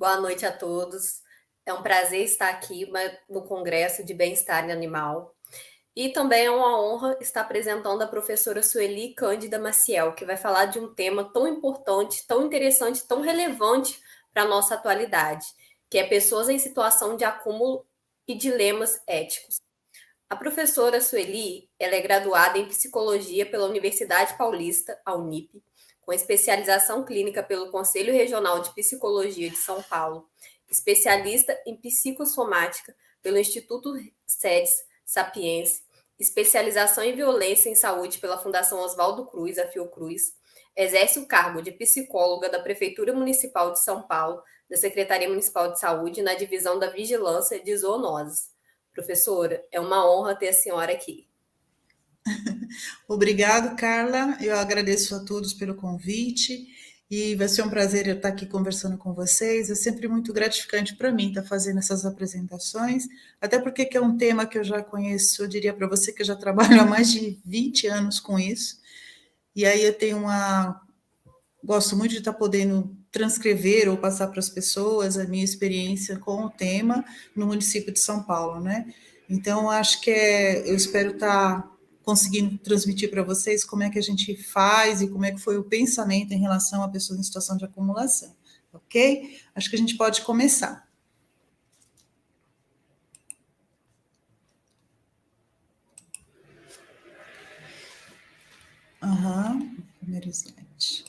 Boa noite a todos. É um prazer estar aqui no Congresso de Bem-Estar Animal. E também é uma honra estar apresentando a professora Sueli Cândida Maciel, que vai falar de um tema tão importante, tão interessante, tão relevante para a nossa atualidade, que é pessoas em situação de acúmulo e dilemas éticos. A professora Sueli, ela é graduada em Psicologia pela Universidade Paulista, a Unip, com especialização clínica pelo Conselho Regional de Psicologia de São Paulo, especialista em psicossomática pelo Instituto SEDES Sapiense, especialização em violência em saúde pela Fundação Oswaldo Cruz, a Fiocruz, exerce o cargo de psicóloga da Prefeitura Municipal de São Paulo, da Secretaria Municipal de Saúde, na divisão da Vigilância de Zoonoses. Professora, é uma honra ter a senhora aqui. Obrigado, Carla. Eu agradeço a todos pelo convite e vai ser um prazer eu estar aqui conversando com vocês. É sempre muito gratificante para mim estar fazendo essas apresentações, até porque é um tema que eu já conheço, eu diria para você que eu já trabalho há mais de 20 anos com isso. E aí eu tenho gosto muito de estar podendo transcrever ou passar para as pessoas a minha experiência com o tema no município de São Paulo, né? Então, acho que eu espero estar conseguindo transmitir para vocês como é que a gente faz e como é que foi o pensamento em relação a pessoas em situação de acumulação, ok? Acho que a gente pode começar. Primeiro slide.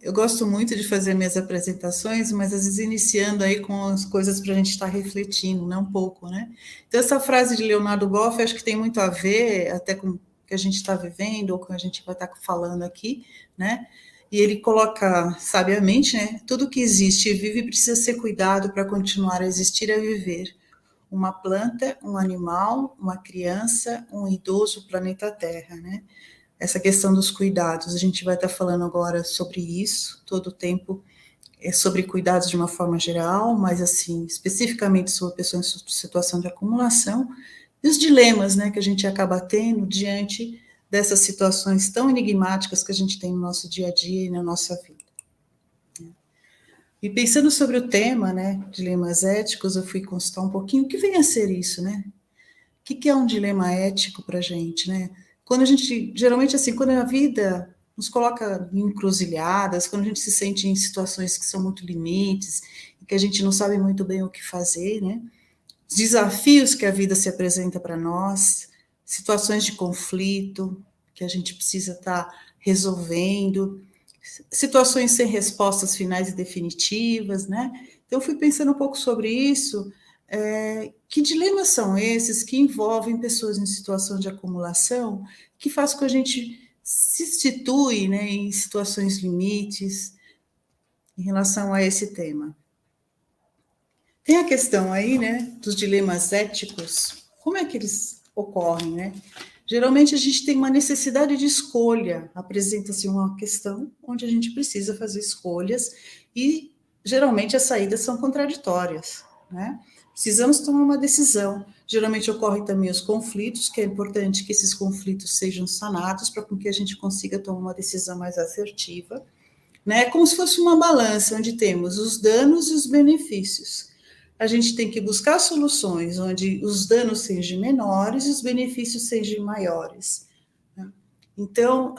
Eu gosto muito de fazer minhas apresentações, mas às vezes iniciando aí com as coisas para a gente estar refletindo, né, um pouco, né? Então, essa frase de Leonardo Boff, acho que tem muito a ver até com o que a gente está vivendo, ou com o que a gente vai estar falando aqui, né? E ele coloca sabiamente, né? Tudo que existe e vive precisa ser cuidado para continuar a existir e a viver. Uma planta, um animal, uma criança, um idoso, o planeta Terra, né? Essa questão dos cuidados, a gente vai estar falando agora sobre isso, todo o tempo, sobre cuidados de uma forma geral, mas assim, especificamente sobre pessoas em situação de acumulação, e os dilemas, né, que a gente acaba tendo diante dessas situações tão enigmáticas que a gente tem no nosso dia a dia e na nossa vida. E pensando sobre o tema, né, dilemas éticos, eu fui consultar um pouquinho o que vem a ser isso, né? O que é um dilema ético para a gente, né? Quando a gente, geralmente assim, quando a vida nos coloca em encruzilhadas, quando a gente se sente em situações que são muito limites, e que a gente não sabe muito bem o que fazer, né? Os desafios que a vida se apresenta para nós, situações de conflito que a gente precisa estar resolvendo, situações sem respostas finais e definitivas, né? Então, eu fui pensando um pouco sobre isso. Que dilemas são esses que envolvem pessoas em situação de acumulação, que faz com que a gente se situe, né, em situações limites em relação a esse tema? Tem a questão aí, né, dos dilemas éticos. Como é que eles ocorrem, né? Geralmente a gente tem uma necessidade de escolha, apresenta-se uma questão onde a gente precisa fazer escolhas e geralmente as saídas são contraditórias, né? Precisamos tomar uma decisão. Geralmente ocorrem também os conflitos, que é importante que esses conflitos sejam sanados para que a gente consiga tomar uma decisão mais assertiva, né? É como se fosse uma balança onde temos os danos e os benefícios. A gente tem que buscar soluções onde os danos sejam menores e os benefícios sejam maiores. Então,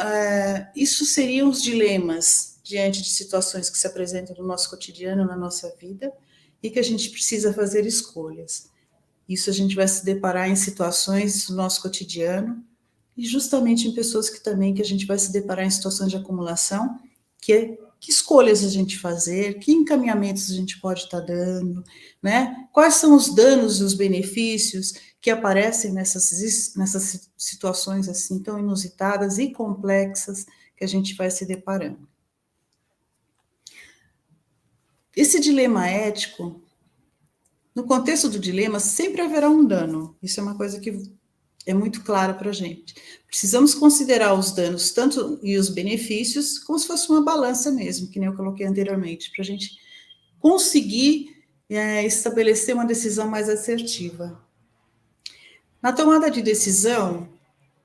isso seriam os dilemas diante de situações que se apresentam no nosso cotidiano, na nossa vida, e que a gente precisa fazer escolhas. Isso a gente vai se deparar em situações do nosso cotidiano e justamente em pessoas que a gente vai se deparar em situações de acumulação, que escolhas a gente fazer, que encaminhamentos a gente pode estar dando, né? Quais são os danos e os benefícios que aparecem nessas situações assim tão inusitadas e complexas que a gente vai se deparando. Esse dilema ético, no contexto do dilema, sempre haverá um dano. Isso é uma coisa que é muito clara para a gente. Precisamos considerar os danos tanto e os benefícios como se fosse uma balança mesmo, que nem eu coloquei anteriormente, para a gente conseguir estabelecer uma decisão mais assertiva. Na tomada de decisão,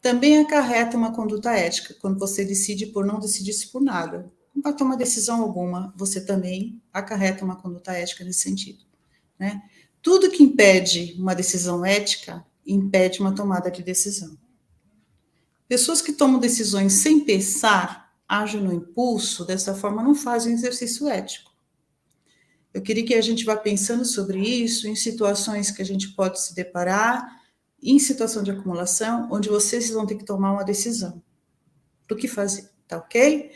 também acarreta uma conduta ética, quando você decide por não decidir-se por nada. não vai tomar decisão alguma, você também acarreta uma conduta ética nesse sentido, né? Tudo que impede uma decisão ética impede uma tomada de decisão. Pessoas que tomam decisões sem pensar, agem no impulso, dessa forma não fazem exercício ético. Eu queria que a gente vá pensando sobre isso em situações que a gente pode se deparar, em situação de acumulação, onde vocês vão ter que tomar uma decisão do que fazer, tá ok?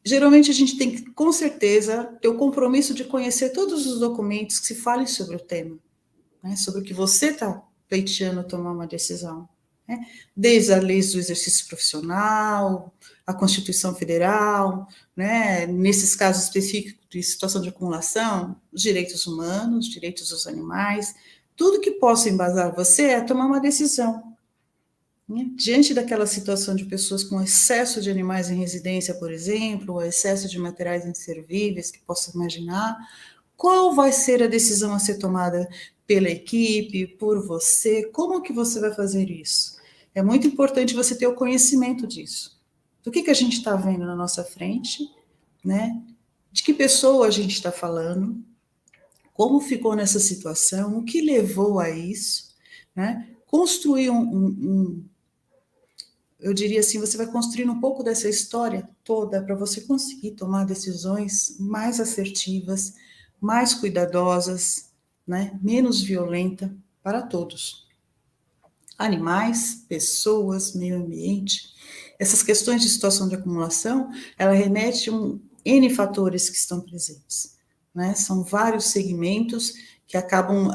Geralmente a gente tem que, com certeza, ter o compromisso de conhecer todos os documentos que se falem sobre o tema, né, sobre o que você está pleiteando tomar uma decisão, né, desde a lei do exercício profissional, a Constituição Federal, né, nesses casos específicos de situação de acumulação, os direitos humanos, direitos dos animais, tudo que possa embasar você a tomar uma decisão. Né? Diante daquela situação de pessoas com excesso de animais em residência, por exemplo, ou excesso de materiais inservíveis que possa imaginar, qual vai ser a decisão a ser tomada pela equipe, por você? Como que você vai fazer isso? É muito importante você ter o conhecimento disso. Do que a gente está vendo na nossa frente, né? De que pessoa a gente está falando, como ficou nessa situação, o que levou a isso, né? Construir eu diria assim, você vai construindo um pouco dessa história toda para você conseguir tomar decisões mais assertivas, mais cuidadosas, né? Menos violenta para todos. Animais, pessoas, meio ambiente. Essas questões de situação de acumulação, ela remete a N fatores que estão presentes, né? São vários segmentos que acabam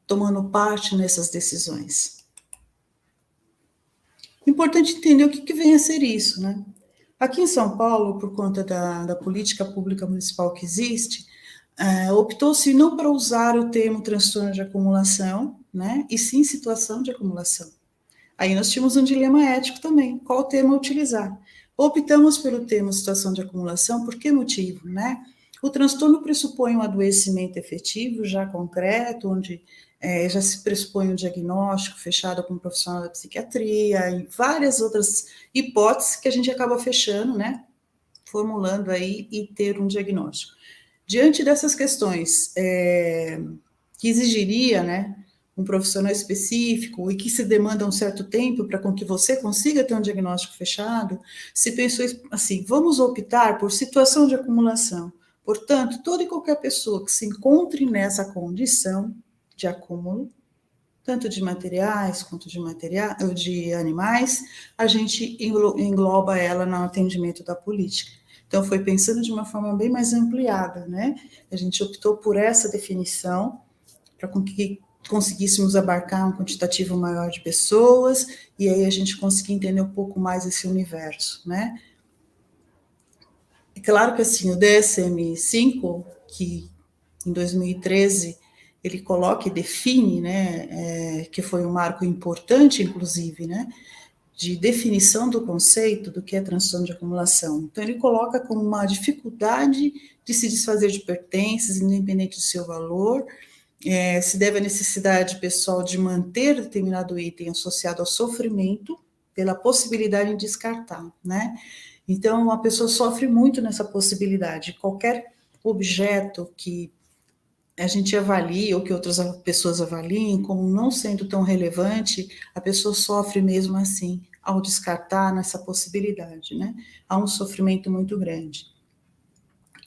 tomando parte nessas decisões. Importante entender o que vem a ser isso, né? Aqui em São Paulo, por conta da política pública municipal que existe, optou-se não para usar o termo transtorno de acumulação, né? E sim situação de acumulação. Aí nós tínhamos um dilema ético também, qual termo utilizar? Optamos pelo termo situação de acumulação, por que motivo, né? O transtorno pressupõe um adoecimento efetivo, já concreto, onde já se pressupõe um diagnóstico fechado com um profissional da psiquiatria e várias outras hipóteses que a gente acaba fechando, né? Formulando aí e ter um diagnóstico. Diante dessas questões que exigiria, né, um profissional específico e que se demanda um certo tempo para com que você consiga ter um diagnóstico fechado, se pensou assim, vamos optar por situação de acumulação. Portanto, toda e qualquer pessoa que se encontre nessa condição de acúmulo, tanto de materiais quanto de animais, a gente engloba ela no atendimento da política. Então, foi pensando de uma forma bem mais ampliada, né? A gente optou por essa definição para que conseguíssemos abarcar um quantitativo maior de pessoas, e aí a gente conseguir entender um pouco mais esse universo, né? É claro que, assim, o DSM-5, que em 2013 ele coloca e define, né, que foi um marco importante, inclusive, né, de definição do conceito do que é transtorno de acumulação. Então, ele coloca como uma dificuldade de se desfazer de pertences, independente do seu valor, se deve à necessidade pessoal de manter determinado item associado ao sofrimento, pela possibilidade de descartar, né? Então, a pessoa sofre muito nessa possibilidade. Qualquer objeto que a gente avalie, ou que outras pessoas avaliem, como não sendo tão relevante, a pessoa sofre mesmo assim, ao descartar nessa possibilidade, né? Há um sofrimento muito grande.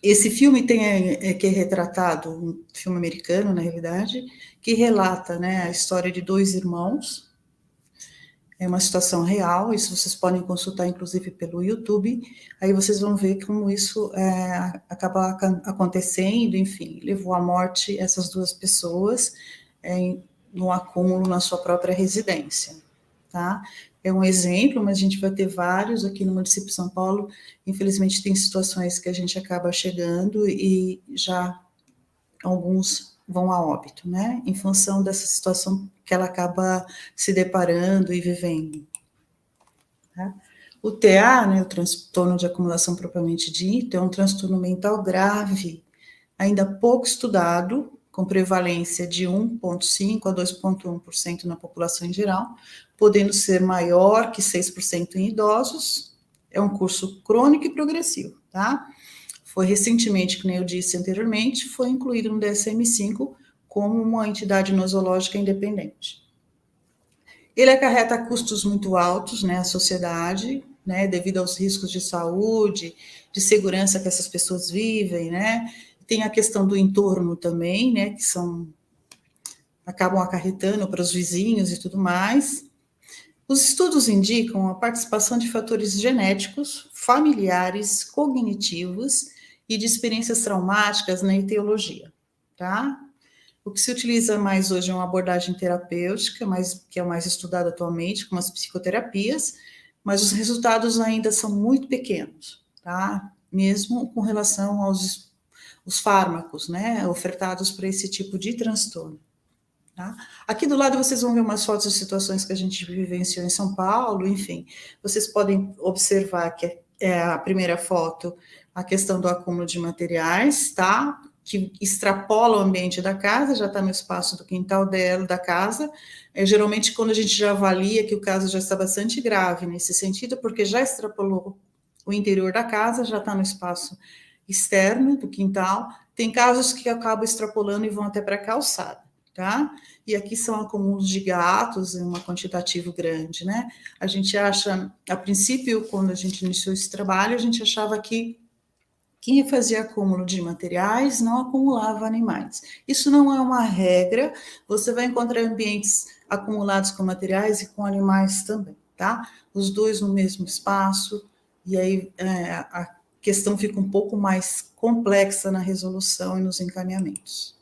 Esse filme que é retratado, um filme americano, na realidade, que relata, né, a história de dois irmãos. É uma situação real, isso vocês podem consultar, inclusive, pelo YouTube, aí vocês vão ver como isso acaba acontecendo, enfim, levou à morte essas duas pessoas no acúmulo na sua própria residência, tá? É um exemplo, mas a gente vai ter vários aqui no município de São Paulo. Infelizmente, tem situações que a gente acaba chegando e já alguns vão a óbito, né? Em função dessa situação que ela acaba se deparando e vivendo. Tá? O TA, né, o transtorno de acumulação propriamente dito, é um transtorno mental grave, ainda pouco estudado, com prevalência de 1,5% a 2,1% na população em geral, podendo ser maior que 6% em idosos, É um curso crônico e progressivo, tá? Foi recentemente, como eu disse anteriormente, foi incluído no DSM-5 como uma entidade nosológica independente. Ele acarreta custos muito altos, né, à sociedade, né, devido aos riscos de saúde, de segurança que essas pessoas vivem, né? Tem a questão do entorno também, né, que acabam acarretando para os vizinhos e tudo mais. Os estudos indicam a participação de fatores genéticos, familiares, cognitivos e de experiências traumáticas na etiologia, tá? O que se utiliza mais hoje é uma abordagem terapêutica, que é o mais estudado atualmente, como as psicoterapias, mas os resultados ainda são muito pequenos, tá? Mesmo com relação aos os fármacos, né, ofertados para esse tipo de transtorno. Tá? Aqui do lado vocês vão ver umas fotos de situações que a gente vivenciou em São Paulo, enfim. Vocês podem observar que é a primeira foto, a questão do acúmulo de materiais, tá? Que extrapola o ambiente da casa, já está no espaço do quintal dela, da casa. Geralmente, quando a gente já avalia que o caso já está bastante grave nesse sentido, porque já extrapolou o interior da casa, já está no espaço externo do quintal. Tem casos que acabam extrapolando e vão até para a calçada, tá? E aqui são acúmulos de gatos em um quantitativo grande, né? A gente acha, a princípio, quando a gente iniciou esse trabalho, a gente achava que quem fazia acúmulo de materiais não acumulava animais. Isso não é uma regra, você vai encontrar ambientes acumulados com materiais e com animais também, tá? Os dois no mesmo espaço, e aí a questão fica um pouco mais complexa na resolução e nos encaminhamentos.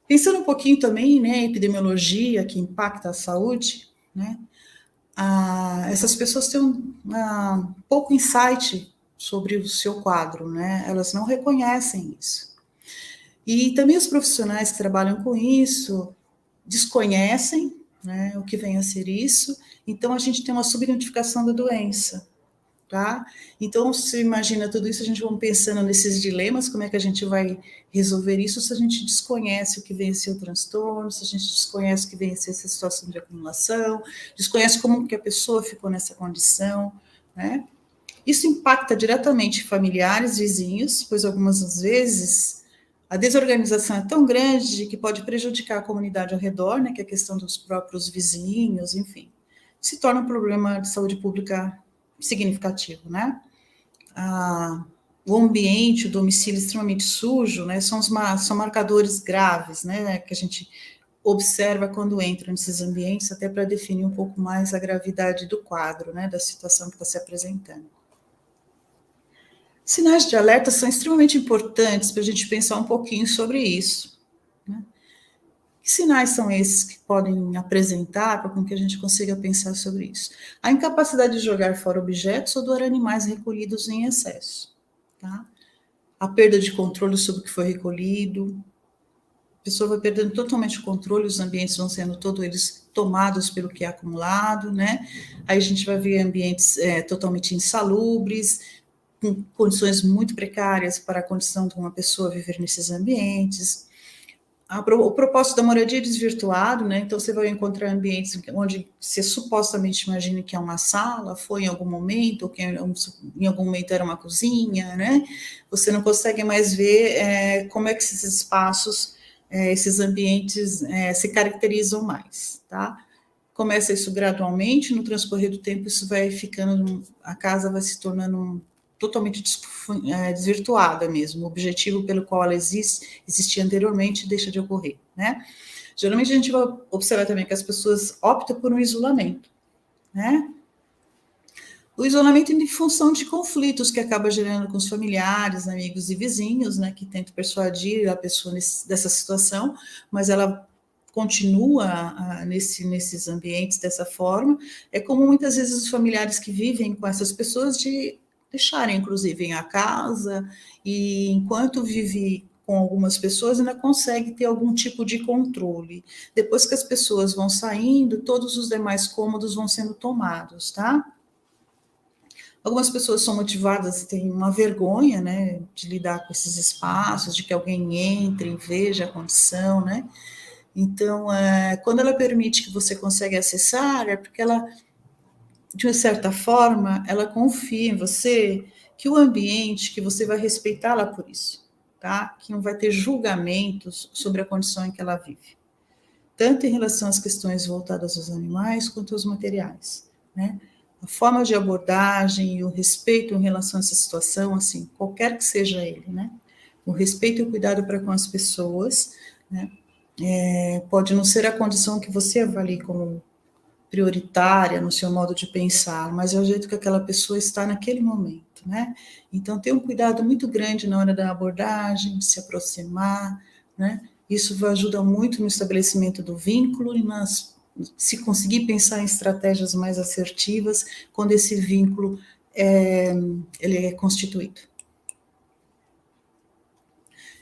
Pensando um pouquinho também, né, epidemiologia que impacta a saúde, né, essas pessoas têm pouco insight sobre o seu quadro, né, elas não reconhecem isso. E também os profissionais que trabalham com isso desconhecem, né, o que vem a ser isso, então a gente tem uma subnotificação da doença. Tá? Então, se imagina tudo isso, a gente vai pensando nesses dilemas, como é que a gente vai resolver isso se a gente desconhece o que vem a ser o transtorno, se a gente desconhece o que vem a ser essa situação de acumulação, desconhece como que a pessoa ficou nessa condição, né? Isso impacta diretamente familiares, vizinhos, pois algumas vezes a desorganização é tão grande que pode prejudicar a comunidade ao redor, né, que é a questão dos próprios vizinhos, enfim. Se torna um problema de saúde pública significativo, né? O ambiente, o domicílio extremamente sujo, né? São marcadores graves, né? Que a gente observa quando entra nesses ambientes, até para definir um pouco mais a gravidade do quadro, né? Da situação que está se apresentando. Sinais de alerta são extremamente importantes para a gente pensar um pouquinho sobre isso, né? Que sinais são esses que podem apresentar para que a gente consiga pensar sobre isso? A incapacidade de jogar fora objetos ou doar animais recolhidos em excesso, tá? A perda de controle sobre o que foi recolhido, a pessoa vai perdendo totalmente o controle, os ambientes vão sendo todos eles tomados pelo que é acumulado, né? Aí a gente vai ver ambientes totalmente insalubres, com condições muito precárias para a condição de uma pessoa viver nesses ambientes. O propósito da moradia é desvirtuado, né? Então você vai encontrar ambientes onde você supostamente imagina que é uma sala, foi em algum momento, ou que em algum momento era uma cozinha, né? Você não consegue mais ver como é que esses espaços, esses ambientes se caracterizam mais, tá? Começa isso gradualmente, no transcorrer do tempo isso vai ficando, a casa vai se tornando totalmente desvirtuada mesmo, o objetivo pelo qual ela existia anteriormente deixa de ocorrer, né? Geralmente a gente vai observar também que as pessoas optam por um isolamento, né? O isolamento em função de conflitos que acaba gerando com os familiares, amigos e vizinhos, né, que tentam persuadir a pessoa dessa situação, mas ela continua nesses ambientes dessa forma. É comum muitas vezes os familiares que vivem com essas pessoas de deixarem, inclusive, a casa, e enquanto vive com algumas pessoas, ainda consegue ter algum tipo de controle. Depois que as pessoas vão saindo, todos os demais cômodos vão sendo tomados, tá? Algumas pessoas são motivadas, têm uma vergonha, né, de lidar com esses espaços, de que alguém entre e veja a condição, né? Então, quando ela permite que você consiga acessar, é porque ela de uma certa forma, ela confia em você que o ambiente, que você vai respeitá-la por isso, tá? Que não vai ter julgamentos sobre a condição em que ela vive, tanto em relação às questões voltadas aos animais quanto aos materiais, né? A forma de abordagem e o respeito em relação a essa situação, assim, qualquer que seja ele, né? O respeito e o cuidado para com as pessoas, né? Pode não ser a condição que você avalie como prioritária no seu modo de pensar, mas é o jeito que aquela pessoa está naquele momento, né? Então, ter um cuidado muito grande na hora da abordagem, se aproximar, né? Isso vai ajudar muito no estabelecimento do vínculo e se conseguir pensar em estratégias mais assertivas quando esse vínculo ele é constituído.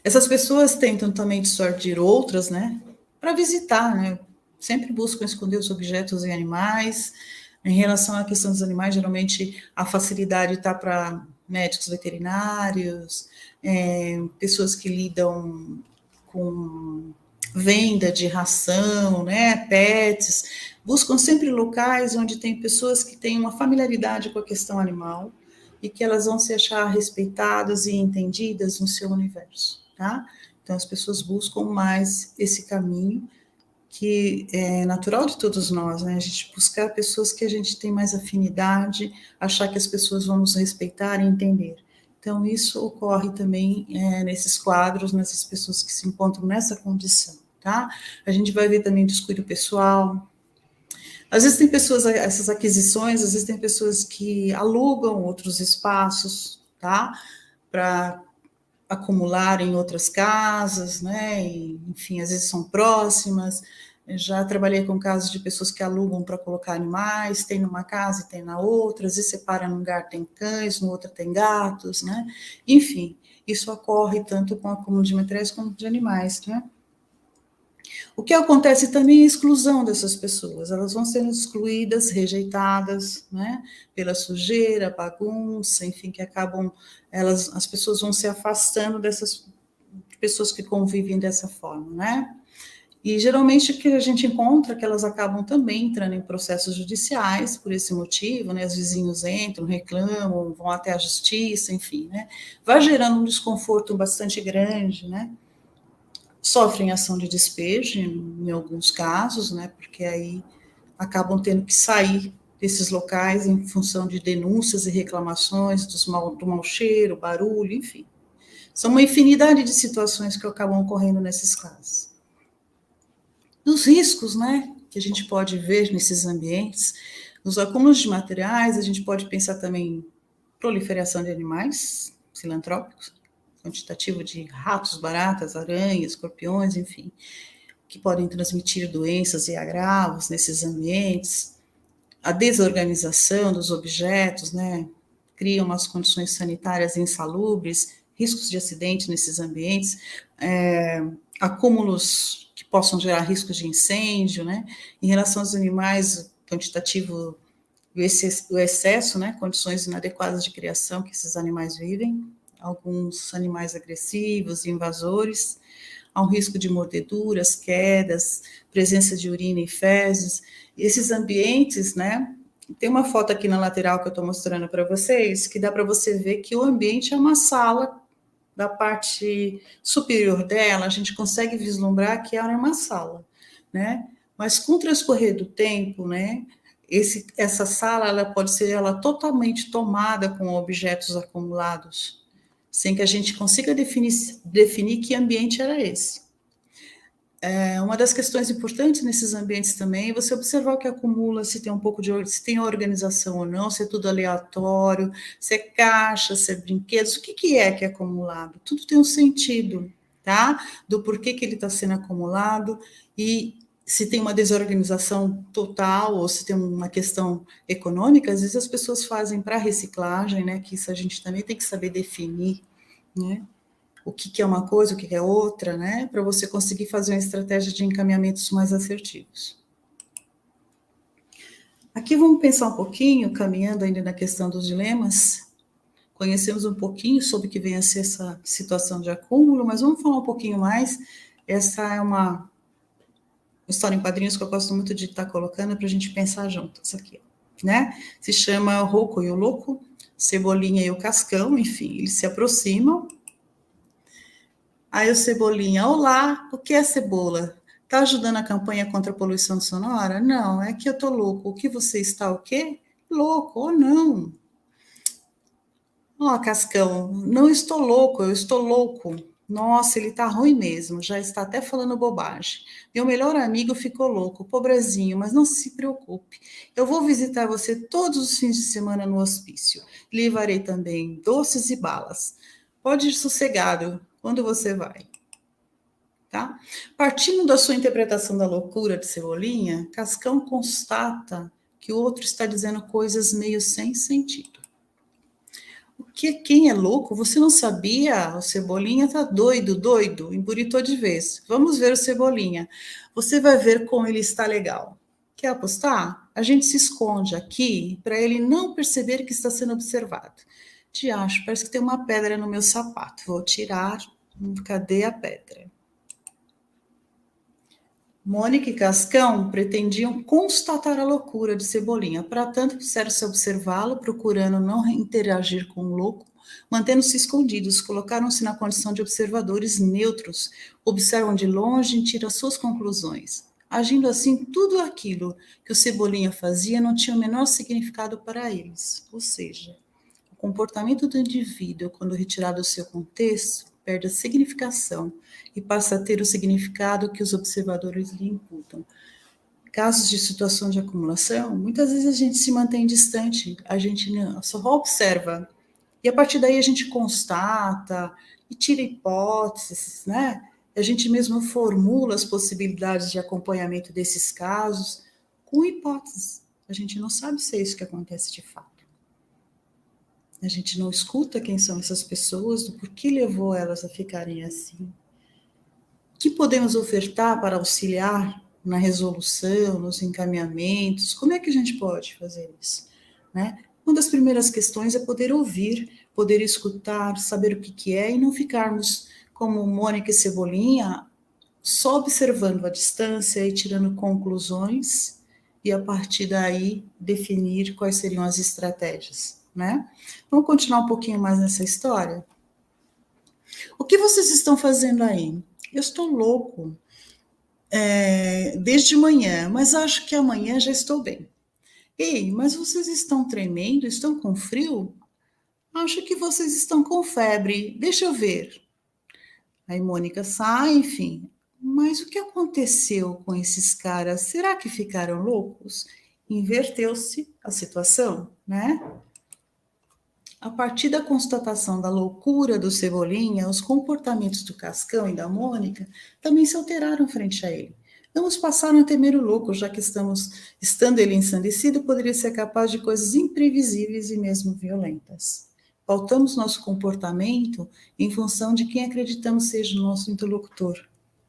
Essas pessoas tentam também dissuadir outras, né? Para visitar, né? Sempre buscam esconder os objetos e animais. Em relação à questão dos animais, geralmente a facilidade está para médicos veterinários, pessoas que lidam com venda de ração, né, pets, buscam sempre locais onde tem pessoas que têm uma familiaridade com a questão animal e que elas vão se achar respeitadas e entendidas no seu universo, tá? Então as pessoas buscam mais esse caminho que é natural de todos nós, né? A gente buscar pessoas que a gente tem mais afinidade, achar que as pessoas vão nos respeitar e entender. Então, isso ocorre também nesses quadros, nessas pessoas que se encontram nessa condição, tá? A gente vai ver também descuido pessoal. Às vezes tem pessoas, essas aquisições, às vezes tem pessoas que alugam outros espaços, tá? Para acumular em outras casas, né? E, enfim, às vezes são próximas. Eu já trabalhei com casos de pessoas que alugam para colocar animais, tem numa casa e tem na outra, às vezes separa num lugar tem cães, no outro tem gatos, né? Enfim, isso ocorre tanto com acúmulo de materiais como de animais, né? O que acontece também é a exclusão dessas pessoas, elas vão sendo excluídas, rejeitadas, né, pela sujeira, bagunça, enfim, que acabam, as pessoas vão se afastando dessas pessoas que convivem dessa forma, né? E geralmente o que a gente encontra é que elas acabam também entrando em processos judiciais por esse motivo, né? Os vizinhos entram, reclamam, vão até a justiça, enfim, né? Vai gerando um desconforto bastante grande, né? Sofrem ação de despejo em alguns casos, né? Porque aí acabam tendo que sair desses locais em função de denúncias e reclamações do mau cheiro, barulho, enfim. São uma infinidade de situações que acabam ocorrendo nesses casos. Dos riscos, né, que a gente pode ver nesses ambientes, nos acúmulos de materiais, a gente pode pensar também em proliferação de animais filantrópicos, quantitativo de ratos, baratas, aranhas, escorpiões, enfim, que podem transmitir doenças e agravos nesses ambientes, a desorganização dos objetos, né, cria umas condições sanitárias insalubres, riscos de acidente nesses ambientes, acúmulos que possam gerar riscos de incêndio, né? Em relação aos animais, quantitativo, o excesso, né? Condições inadequadas de criação que esses animais vivem, alguns animais agressivos, invasores, há um risco de mordeduras, quedas, presença de urina e fezes. E esses ambientes, né? Tem uma foto aqui na lateral que eu estou mostrando para vocês, que dá para você ver que o ambiente é uma sala. Da parte superior dela, a gente consegue vislumbrar que ela é uma sala, né? Mas com o transcorrer do tempo, né? Essa sala ela pode ser totalmente tomada com objetos acumulados, sem que a gente consiga definir que ambiente era esse. Uma das questões importantes nesses ambientes também é você observar o que acumula, se tem um pouco se tem organização ou não, se é tudo aleatório, se é caixa, se é brinquedos, o que é acumulado? Tudo tem um sentido, tá? Do porquê que ele está sendo acumulado e se tem uma desorganização total ou se tem uma questão econômica, às vezes as pessoas fazem para reciclagem, né? Que isso a gente também tem que saber definir, né? O que é uma coisa, o que é outra, né? Para você conseguir fazer uma estratégia de encaminhamentos mais assertivos. Aqui vamos pensar um pouquinho, caminhando ainda na questão dos dilemas, conhecemos um pouquinho sobre o que vem a ser essa situação de acúmulo, mas vamos falar um pouquinho mais. Essa é uma história em quadrinhos que eu gosto muito de estar colocando para a gente pensar juntos aqui. né? Se chama o Roco e o Louco, Cebolinha e o Cascão, enfim, eles se aproximam. Aí o Cebolinha, olá, o que é cebola? Tá ajudando a campanha contra a poluição sonora? Não, é que eu tô louco. O que você está o quê? Louco, ou não? Ó, Cascão, não estou louco, eu estou louco. Nossa, ele tá ruim mesmo, já está até falando bobagem. Meu melhor amigo ficou louco, pobrezinho, mas não se preocupe. Eu vou visitar você todos os fins de semana no hospício. Lhe levarei também doces e balas. Pode ir sossegado, quando você vai, tá? Partindo da sua interpretação da loucura de Cebolinha, Cascão constata que o outro está dizendo coisas meio sem sentido. Que quem é louco, você não sabia? O Cebolinha tá doido, doido, emburitou de vez. Vamos ver o Cebolinha. Você vai ver como ele está legal. Quer apostar? A gente se esconde aqui para ele não perceber que está sendo observado. Te acho, parece que tem uma pedra no meu sapato. Vou tirar. Cadê a pedra? Mônica e Cascão pretendiam constatar a loucura de Cebolinha, para tanto quiseram-se observá-lo, procurando não interagir com o louco, mantendo-se escondidos, colocaram-se na condição de observadores neutros, observam de longe e tiram suas conclusões. Agindo assim, tudo aquilo que o Cebolinha fazia não tinha o menor significado para eles, ou seja, o comportamento do indivíduo, quando retirado do seu contexto, perde a significação e passa a ter o significado que os observadores lhe imputam. Casos de situação de acumulação, muitas vezes a gente se mantém distante, a gente só observa, e a partir daí a gente constata e tira hipóteses, né? A gente mesmo formula as possibilidades de acompanhamento desses casos com hipóteses. A gente não sabe se é isso que acontece de fato. A gente não escuta quem são essas pessoas, do porquê levou elas a ficarem assim. O que podemos ofertar para auxiliar na resolução, nos encaminhamentos? Como é que a gente pode fazer isso? Né? Uma das primeiras questões é poder ouvir, poder escutar, saber o que é e não ficarmos como Mônica e Cebolinha, só observando a distância e tirando conclusões e a partir daí definir quais seriam as estratégias. Né? Vamos continuar um pouquinho mais nessa história? O que vocês estão fazendo aí? Eu estou louco desde manhã, mas acho que amanhã já estou bem. Ei, mas vocês estão tremendo? Estão com frio? Acho que vocês estão com febre. Deixa eu ver. Aí Mônica sai, enfim. Mas o que aconteceu com esses caras? Será que ficaram loucos? Inverteu-se a situação, né? A partir da constatação da loucura do Cebolinha, os comportamentos do Cascão e da Mônica também se alteraram frente a ele. Ambos passaram a temer o louco, já que estando ele ensandecido, poderia ser capaz de coisas imprevisíveis e mesmo violentas. Pautamos nosso comportamento em função de quem acreditamos seja o nosso interlocutor,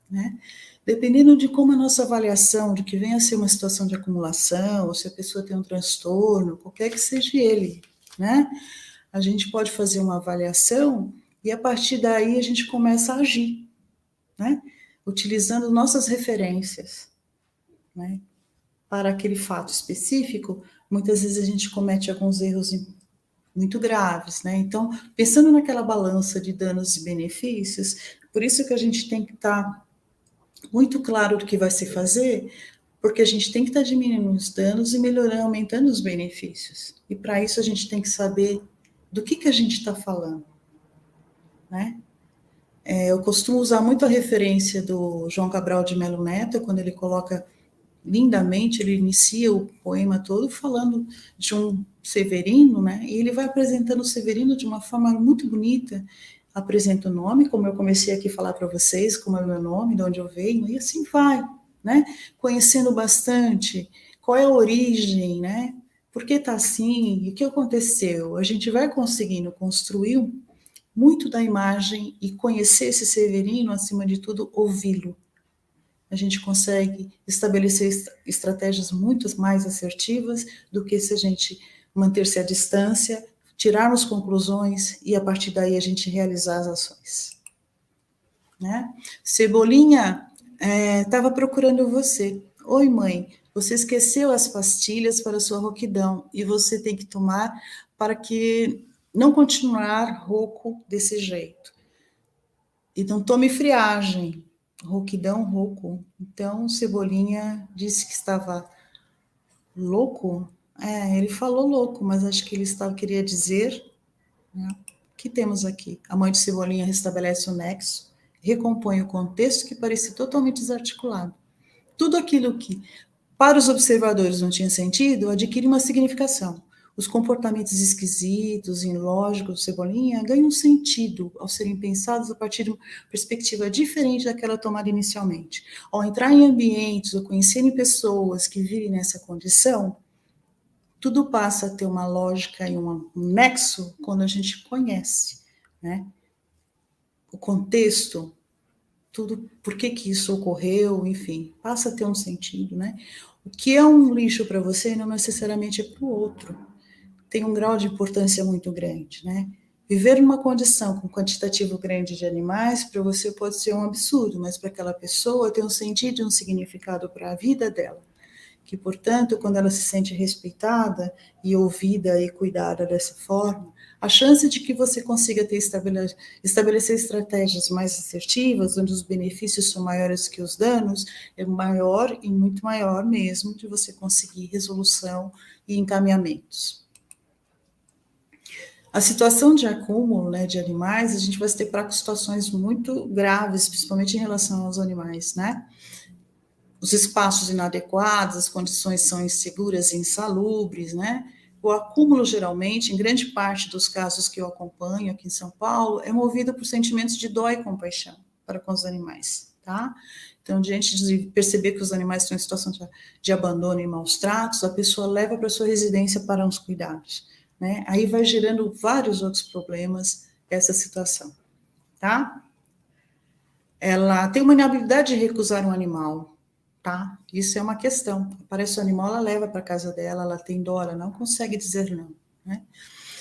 né? Dependendo de como a nossa avaliação de que venha a ser uma situação de acumulação, ou se a pessoa tem um transtorno, qualquer que seja ele, né? A gente pode fazer uma avaliação e a partir daí a gente começa a agir, né? Utilizando nossas referências, né? Para aquele fato específico, muitas vezes a gente comete alguns erros muito graves, né? Então, pensando naquela balança de danos e benefícios, por isso que a gente tem que estar muito claro do que vai se fazer, porque a gente tem que estar diminuindo os danos e melhorando, aumentando os benefícios. E para isso a gente tem que saber do que a gente está falando, né? Eu costumo usar muito a referência do João Cabral de Melo Neto, quando ele coloca lindamente, ele inicia o poema todo falando de um Severino, né? E ele vai apresentando o Severino de uma forma muito bonita, apresenta o nome, como eu comecei aqui a falar para vocês, como é o meu nome, de onde eu venho, e assim vai, né? Conhecendo bastante qual é a origem, né? Por que está assim? E o que aconteceu? A gente vai conseguindo construir muito da imagem e conhecer esse Severino, acima de tudo, ouvi-lo. A gente consegue estabelecer estratégias muito mais assertivas do que se a gente manter-se à distância, tirarmos conclusões e a partir daí a gente realizar as ações. Né? Cebolinha estava procurando você. Oi, mãe, Você esqueceu as pastilhas para sua rouquidão e você tem que tomar para que não continuar rouco desse jeito. E não tome friagem, rouquidão, rouco. Então, Cebolinha disse que estava louco. Ele falou louco, mas acho que ele queria dizer, né, que temos aqui. A mãe de Cebolinha restabelece o nexo, recompõe o contexto que parecia totalmente desarticulado. Tudo aquilo que para os observadores não tinha sentido adquire uma significação. Os comportamentos esquisitos, ilógicos do Cebolinha ganham sentido ao serem pensados a partir de uma perspectiva diferente daquela tomada inicialmente. Ao entrar em ambientes ou conhecerem pessoas que vivem nessa condição, tudo passa a ter uma lógica e um nexo quando a gente conhece, né? O contexto, tudo, por que isso ocorreu, enfim, passa a ter um sentido, né? O que é um lixo para você não necessariamente é para o outro. Tem um grau de importância muito grande, né? Viver numa condição com quantitativo grande de animais, para você pode ser um absurdo, mas para aquela pessoa tem um sentido e um significado para a vida dela. Que, portanto, quando ela se sente respeitada e ouvida e cuidada dessa forma, a chance de que você consiga estabelecer estratégias mais assertivas, onde os benefícios são maiores que os danos, é maior e muito maior mesmo de você conseguir resolução e encaminhamentos. A situação de acúmulo, né, de animais, a gente vai se deparar com situações muito graves, principalmente em relação aos animais, né? Os espaços inadequados, as condições são inseguras e insalubres, né? O acúmulo, geralmente, em grande parte dos casos que eu acompanho aqui em São Paulo, é movido por sentimentos de dó e compaixão para com os animais, tá? Então, diante de perceber que os animais estão em situação de abandono e maus tratos, a pessoa leva para sua residência para uns cuidados, né? Aí vai gerando vários outros problemas essa situação, tá? Ela tem uma inabilidade de recusar um animal, tá? Isso é uma questão. Aparece o animal, ela leva para casa dela, ela tem dó, ela não consegue dizer não, né?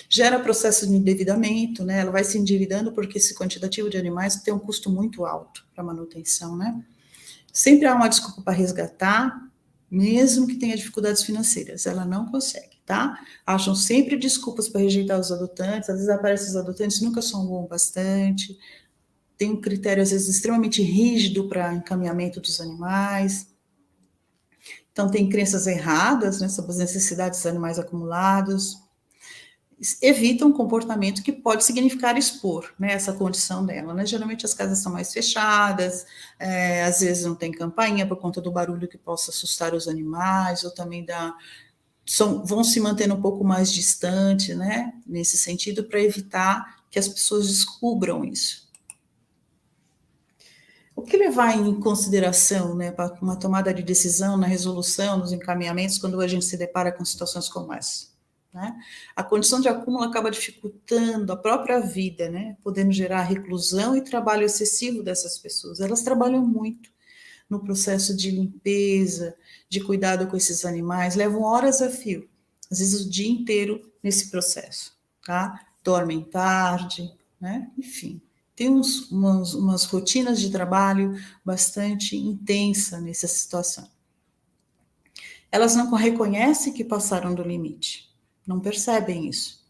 Gera processo de endividamento, né? Ela vai se endividando porque esse quantitativo de animais tem um custo muito alto para manutenção, né? Sempre há uma desculpa para resgatar, mesmo que tenha dificuldades financeiras, ela não consegue, tá? Acham sempre desculpas para rejeitar os adotantes, às vezes aparecem os adotantes, nunca são bons bastante, tem um critério, às vezes, extremamente rígido para encaminhamento dos animais. Então, tem crenças erradas, né, sobre as necessidades dos animais acumulados. Evita um comportamento que pode significar expor, né, essa condição dela, né? Geralmente as casas são mais fechadas, às vezes não tem campainha por conta do barulho que possa assustar os animais, ou também vão se mantendo um pouco mais distante, né, nesse sentido, para evitar que as pessoas descubram isso. O que levar em consideração, né, para uma tomada de decisão, na resolução, nos encaminhamentos, quando a gente se depara com situações como essa, né? A condição de acúmulo acaba dificultando a própria vida, né, podendo gerar reclusão e trabalho excessivo dessas pessoas. Elas trabalham muito no processo de limpeza, de cuidado com esses animais, levam horas a fio, às vezes o dia inteiro nesse processo, tá? Dormem tarde, né? Enfim. Tem umas rotinas de trabalho bastante intensa nessa situação. Elas não reconhecem que passaram do limite, não percebem isso,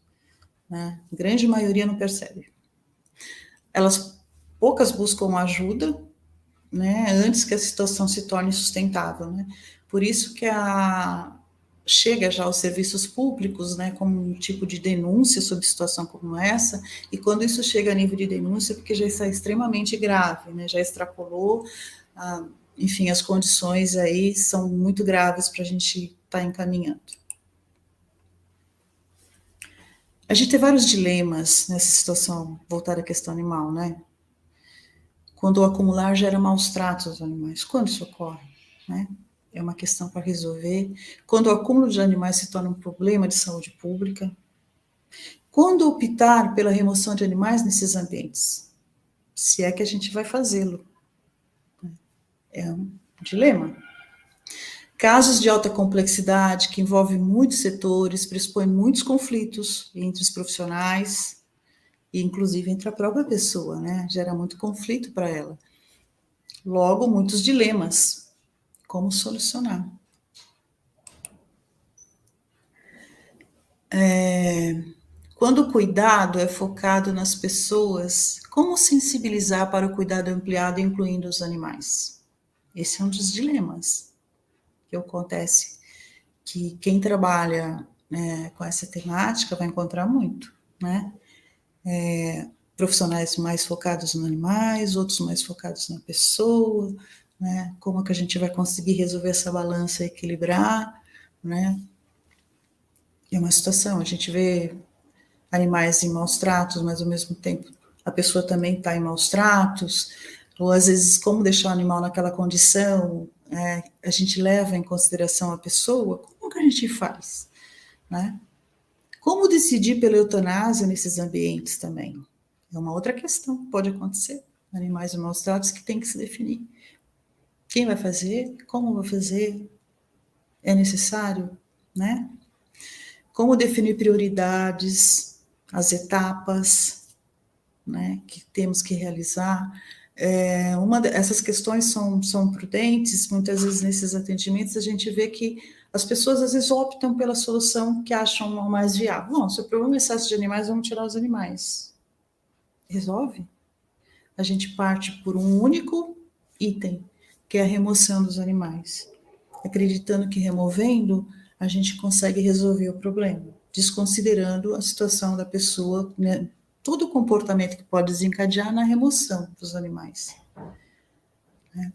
né? A grande maioria não percebe. Poucas buscam ajuda, né, antes que a situação se torne sustentável, né? Por isso que chega já aos serviços públicos, né, como um tipo de denúncia sobre situação como essa, e quando isso chega a nível de denúncia, porque já está extremamente grave, né, já extrapolou, enfim, as condições aí são muito graves para a gente estar encaminhando. A gente tem vários dilemas nessa situação voltada à questão animal, né? Quando o acumular gera maus tratos aos animais. Quando isso ocorre, né? É uma questão para resolver. Quando o acúmulo de animais se torna um problema de saúde pública. Quando optar pela remoção de animais nesses ambientes? Se é que a gente vai fazê-lo. É um dilema. Casos de alta complexidade, que envolvem muitos setores, pressupõem muitos conflitos entre os profissionais, e inclusive entre a própria pessoa, né? Gera muito conflito para ela. Logo, muitos dilemas. Como solucionar? Quando o cuidado é focado nas pessoas, como sensibilizar para o cuidado ampliado, incluindo os animais? Esse é um dos dilemas que acontece, que quem trabalha, né, com essa temática vai encontrar muito, né? Profissionais mais focados nos animais, outros mais focados na pessoa, né? Como que a gente vai conseguir resolver essa balança, equilibrar, né? É uma situação, a gente vê animais em maus tratos, mas ao mesmo tempo a pessoa também está em maus tratos, ou às vezes como deixar o animal naquela condição, a gente leva em consideração a pessoa, como que a gente faz, né? Como decidir pela eutanásia nesses ambientes também? É uma outra questão que pode acontecer. Animais em maus tratos que tem que se definir. Quem vai fazer? Como vai fazer? É necessário? Né? Como definir prioridades, as etapas, né, que temos que realizar? Essas questões são prudentes, muitas vezes nesses atendimentos a gente vê que as pessoas às vezes optam pela solução que acham mais viável. Não, se o problema é excesso de animais, vamos tirar os animais. Resolve? A gente parte por um único item, que é a remoção dos animais, acreditando que removendo a gente consegue resolver o problema, desconsiderando a situação da pessoa, né, todo o comportamento que pode desencadear na remoção dos animais. Né?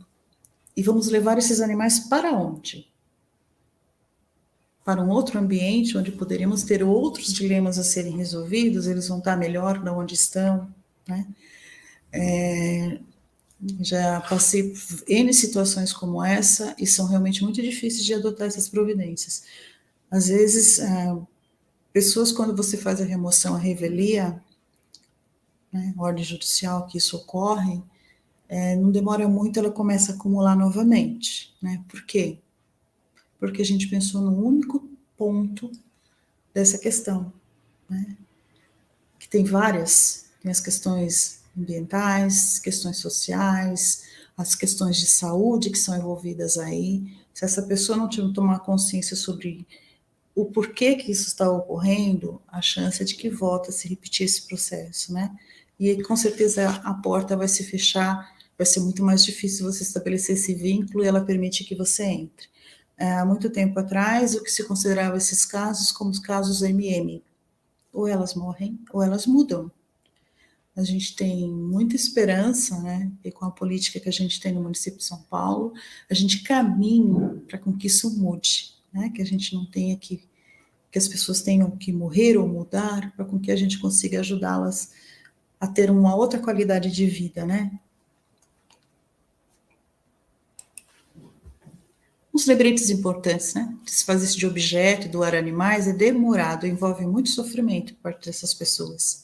E vamos levar esses animais para onde? Para um outro ambiente onde poderíamos ter outros dilemas a serem resolvidos, eles vão estar melhor de onde estão, né? Já passei por N situações como essa e são realmente muito difíceis de adotar essas providências. Às vezes, pessoas, quando você faz a remoção, a revelia, né, ordem judicial que isso ocorre, não demora muito, ela começa a acumular novamente. Né? Por quê? Porque a gente pensou no único ponto dessa questão, né? Que tem várias, tem as questões ambientais, questões sociais, as questões de saúde que são envolvidas aí. Se essa pessoa não tomar consciência sobre o porquê que isso está ocorrendo, a chance é de que volta a se repetir esse processo, né? E aí, com certeza, a porta vai se fechar, vai ser muito mais difícil você estabelecer esse vínculo e ela permite que você entre. Há muito tempo atrás, o que se considerava esses casos como os casos MM, ou elas morrem ou elas mudam. A gente tem muita esperança, né? E com a política que a gente tem no município de São Paulo, a gente caminha para que isso mude, né? Que a gente não tenha que as pessoas tenham que morrer ou mudar, para que a gente consiga ajudá-las a ter uma outra qualidade de vida, né? Uns lembretes importantes, né? Desfazer-se de objeto, doar animais é demorado, envolve muito sofrimento por parte dessas pessoas.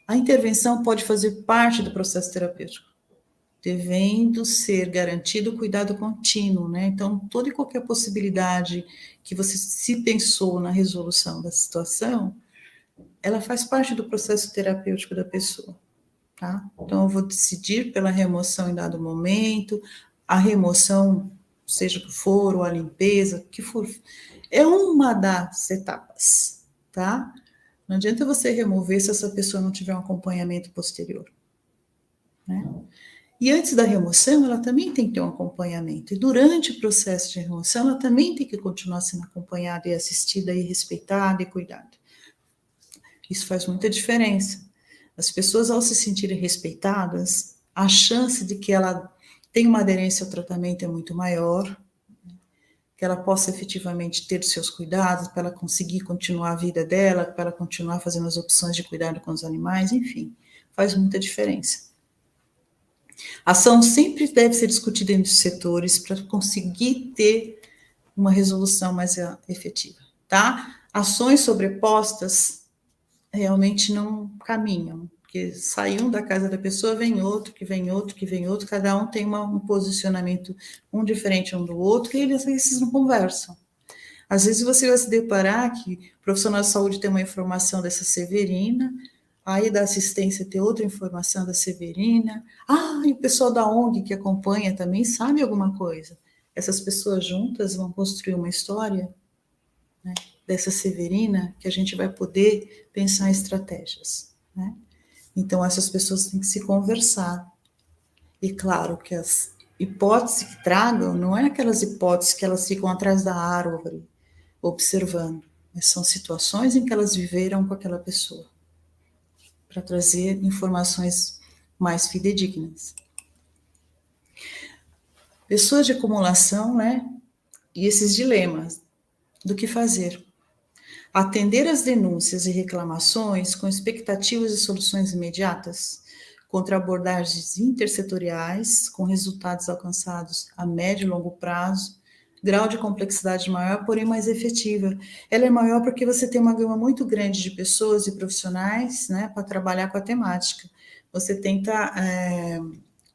A intervenção pode fazer parte do processo terapêutico, devendo ser garantido o cuidado contínuo, né? Então, toda e qualquer possibilidade que você se pensou na resolução da situação, ela faz parte do processo terapêutico da pessoa, tá? Então, eu vou decidir pela remoção em dado momento, a remoção, seja o que for, ou a limpeza, o que for, é uma das etapas, tá? Não adianta você remover se essa pessoa não tiver um acompanhamento posterior, né? E antes da remoção, ela também tem que ter um acompanhamento. E durante o processo de remoção, ela também tem que continuar sendo acompanhada e assistida e respeitada e cuidada. Isso faz muita diferença. As pessoas, ao se sentirem respeitadas, a chance de que ela tenha uma aderência ao tratamento é muito maior, que ela possa efetivamente ter os seus cuidados, para ela conseguir continuar a vida dela, para ela continuar fazendo as opções de cuidado com os animais, enfim, faz muita diferença. A ação sempre deve ser discutida entre os setores para conseguir ter uma resolução mais efetiva, tá? Ações sobrepostas realmente não caminham, porque sai um da casa da pessoa, vem outro, que vem outro, que vem outro, cada um tem um posicionamento diferente um do outro, e esses não conversam. Às vezes você vai se deparar que o profissional de saúde tem uma informação dessa severina, aí da assistência tem outra informação da severina, e o pessoal da ONG que acompanha também sabe alguma coisa. Essas pessoas juntas vão construir uma história, né? dessa Severina que a gente vai poder pensar em estratégias, né? Então, essas pessoas têm que se conversar. E claro que as hipóteses que tragam não é aquelas hipóteses que elas ficam atrás da árvore observando, mas são situações em que elas viveram com aquela pessoa, para trazer informações mais fidedignas. Pessoas de acumulação, né? E esses dilemas do que fazer. Atender às denúncias e reclamações com expectativas de soluções imediatas, contra abordagens intersetoriais, com resultados alcançados a médio e longo prazo, grau de complexidade maior, porém mais efetiva. Ela é maior porque você tem uma gama muito grande de pessoas e profissionais, né, para trabalhar com a temática. Você tenta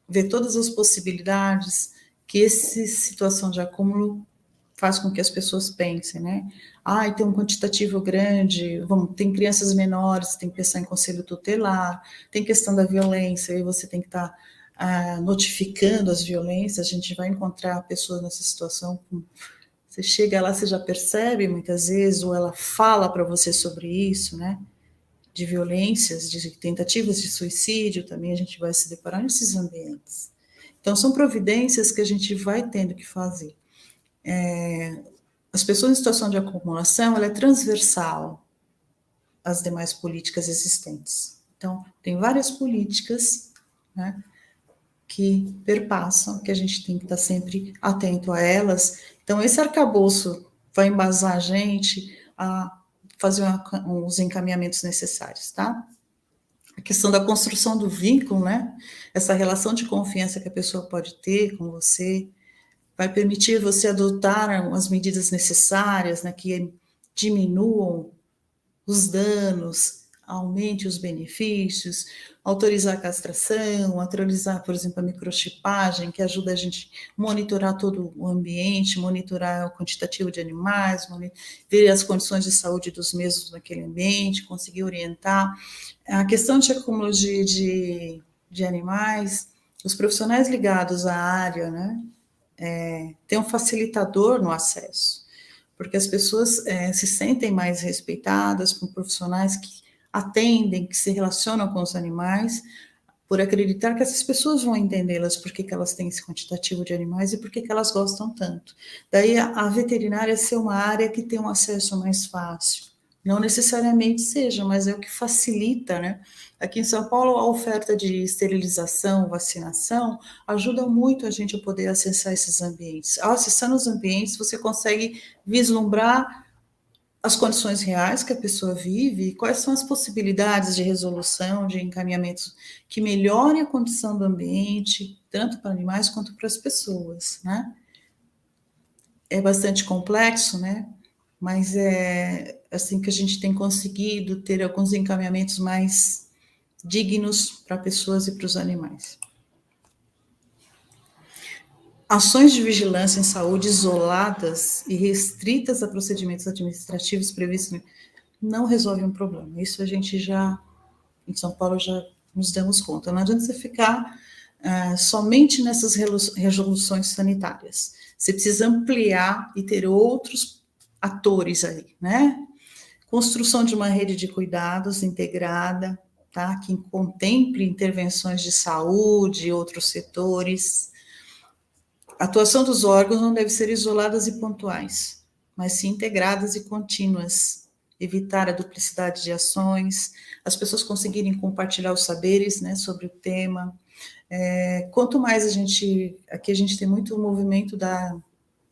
ver todas as possibilidades que essa situação de acúmulo faz com que as pessoas pensem, né? Tem um quantitativo grande, tem crianças menores, tem que pensar em conselho tutelar, tem questão da violência, e você tem que estar notificando as violências, a gente vai encontrar pessoas nessa situação, você chega lá, você já percebe muitas vezes, ou ela fala para você sobre isso, né? De violências, de tentativas de suicídio, também a gente vai se deparar nesses ambientes. Então, são providências que a gente vai tendo que fazer. As pessoas em situação de acumulação, ela é transversal às demais políticas existentes. Então, tem várias políticas, né, que perpassam, que a gente tem que estar sempre atento a elas. Então, esse arcabouço vai embasar a gente a fazer os encaminhamentos necessários, tá? A questão da construção do vínculo, né? Essa relação de confiança que a pessoa pode ter com você, vai permitir você adotar as medidas necessárias, né, que diminuam os danos, aumente os benefícios, autorizar a castração, autorizar, por exemplo, a microchipagem, que ajuda a gente a monitorar todo o ambiente, monitorar o quantitativo de animais, ver as condições de saúde dos mesmos naquele ambiente, conseguir orientar. A questão de acúmulo de animais, os profissionais ligados à área, né, tem um facilitador no acesso, porque as pessoas se sentem mais respeitadas com profissionais que atendem, que se relacionam com os animais, por acreditar que essas pessoas vão entendê-las, porque que elas têm esse quantitativo de animais e porque que elas gostam tanto. Daí a veterinária ser uma área que tem um acesso mais fácil. Não necessariamente seja, mas é o que facilita, né? Aqui em São Paulo, a oferta de esterilização, vacinação, ajuda muito a gente a poder acessar esses ambientes. Ao acessar os ambientes, você consegue vislumbrar as condições reais que a pessoa vive e quais são as possibilidades de resolução, de encaminhamentos que melhorem a condição do ambiente, tanto para animais quanto para as pessoas, né? É bastante complexo, né? Mas é assim que a gente tem conseguido ter alguns encaminhamentos mais dignos para pessoas e para os animais. Ações de vigilância em saúde isoladas e restritas a procedimentos administrativos previstos não resolvem um problema. Isso a gente já, em São Paulo, já nos damos conta. Não adianta você ficar somente nessas resoluções sanitárias. Você precisa ampliar e ter outros atores aí, né? Construção de uma rede de cuidados integrada, tá? Que contemple intervenções de saúde e outros setores. A atuação dos órgãos não deve ser isoladas e pontuais, mas sim integradas e contínuas. Evitar a duplicidade de ações, as pessoas conseguirem compartilhar os saberes, né, sobre o tema. Quanto mais aqui a gente tem muito movimento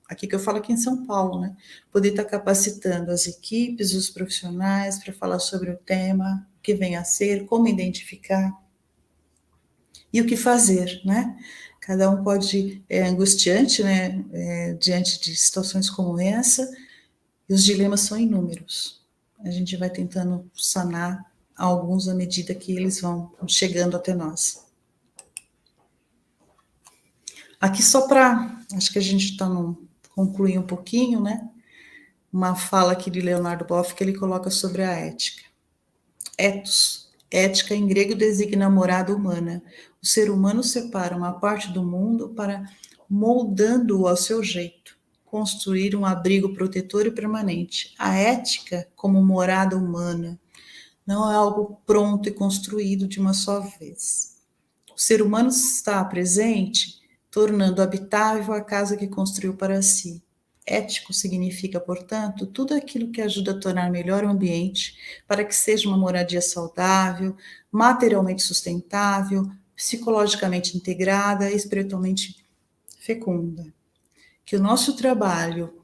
aqui que eu falo aqui em São Paulo, né, poder estar capacitando as equipes, os profissionais para falar sobre o tema, o que vem a ser, como identificar e o que fazer, né? Cada um pode, é angustiante, né, diante de situações como essa, e os dilemas são inúmeros. A gente vai tentando sanar alguns à medida que eles vão chegando até nós. Aqui só para, acho que a gente está concluir um pouquinho, né, uma fala aqui de Leonardo Boff que ele coloca sobre a ética. Ethos. Ética em grego designa a morada humana. O ser humano separa uma parte do mundo para moldando-o ao seu jeito, construir um abrigo protetor e permanente. A ética, como morada humana, não é algo pronto e construído de uma só vez. O ser humano está presente, tornando habitável a casa que construiu para si. Ético significa, portanto, tudo aquilo que ajuda a tornar melhor o ambiente para que seja uma moradia saudável, materialmente sustentável, psicologicamente integrada e espiritualmente fecunda. Que o nosso trabalho,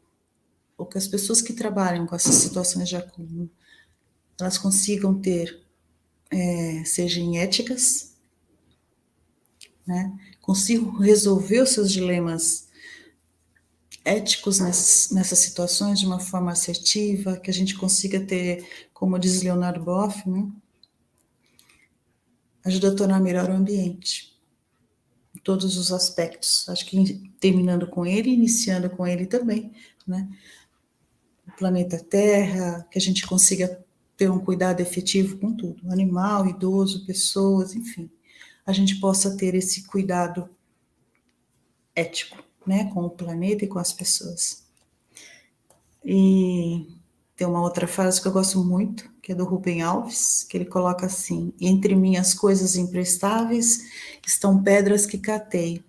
ou que as pessoas que trabalham com essas situações de acúmulo, elas consigam ter, sejam éticas, né? Consigam resolver os seus dilemas éticos nessas situações de uma forma assertiva, que a gente consiga ter, como diz Leonardo Boff, né? Ajuda a tornar melhor o ambiente, em todos os aspectos. Acho que terminando com ele, iniciando com ele também, né? O planeta Terra, que a gente consiga ter um cuidado efetivo com tudo, animal, idoso, pessoas, enfim. A gente possa ter esse cuidado ético, né, com o planeta e com as pessoas. E tem uma outra frase que eu gosto muito, que é do Rubem Alves, que ele coloca assim: entre minhas coisas imprestáveis estão pedras que catei,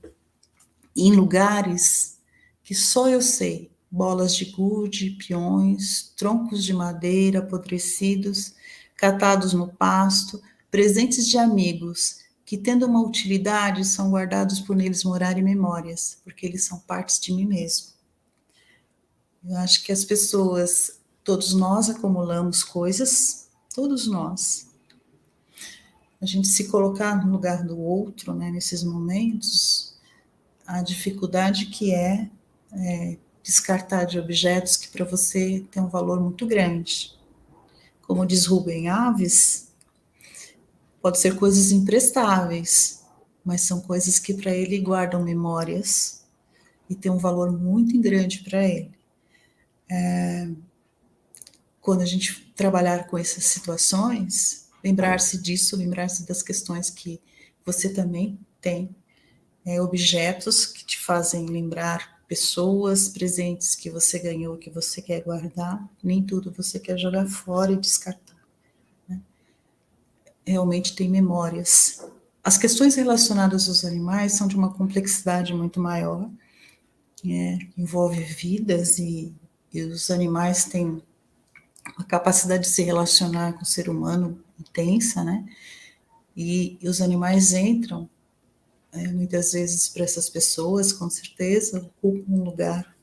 em lugares que só eu sei, bolas de gude, peões, troncos de madeira apodrecidos, catados no pasto, presentes de amigos, que tendo uma utilidade são guardados por neles morarem memórias, porque eles são partes de mim mesmo. Eu acho que as pessoas, todos nós acumulamos coisas, todos nós. A gente se colocar no lugar do outro, né, nesses momentos, a dificuldade que é descartar de objetos que para você tem um valor muito grande. Como diz Rubem Alves, pode ser coisas imprestáveis, mas são coisas que para ele guardam memórias e tem um valor muito grande para ele. Quando a gente trabalhar com essas situações, lembrar-se disso, lembrar-se das questões que você também tem, objetos que te fazem lembrar pessoas, presentes que você ganhou, que você quer guardar, nem tudo você quer jogar fora e descartar, né? Realmente tem memórias. As questões relacionadas aos animais são de uma complexidade muito maior, envolve vidas e os animais têm uma capacidade de se relacionar com o ser humano intensa, né? E os animais entram, muitas vezes para essas pessoas, com certeza, ocupam um lugar.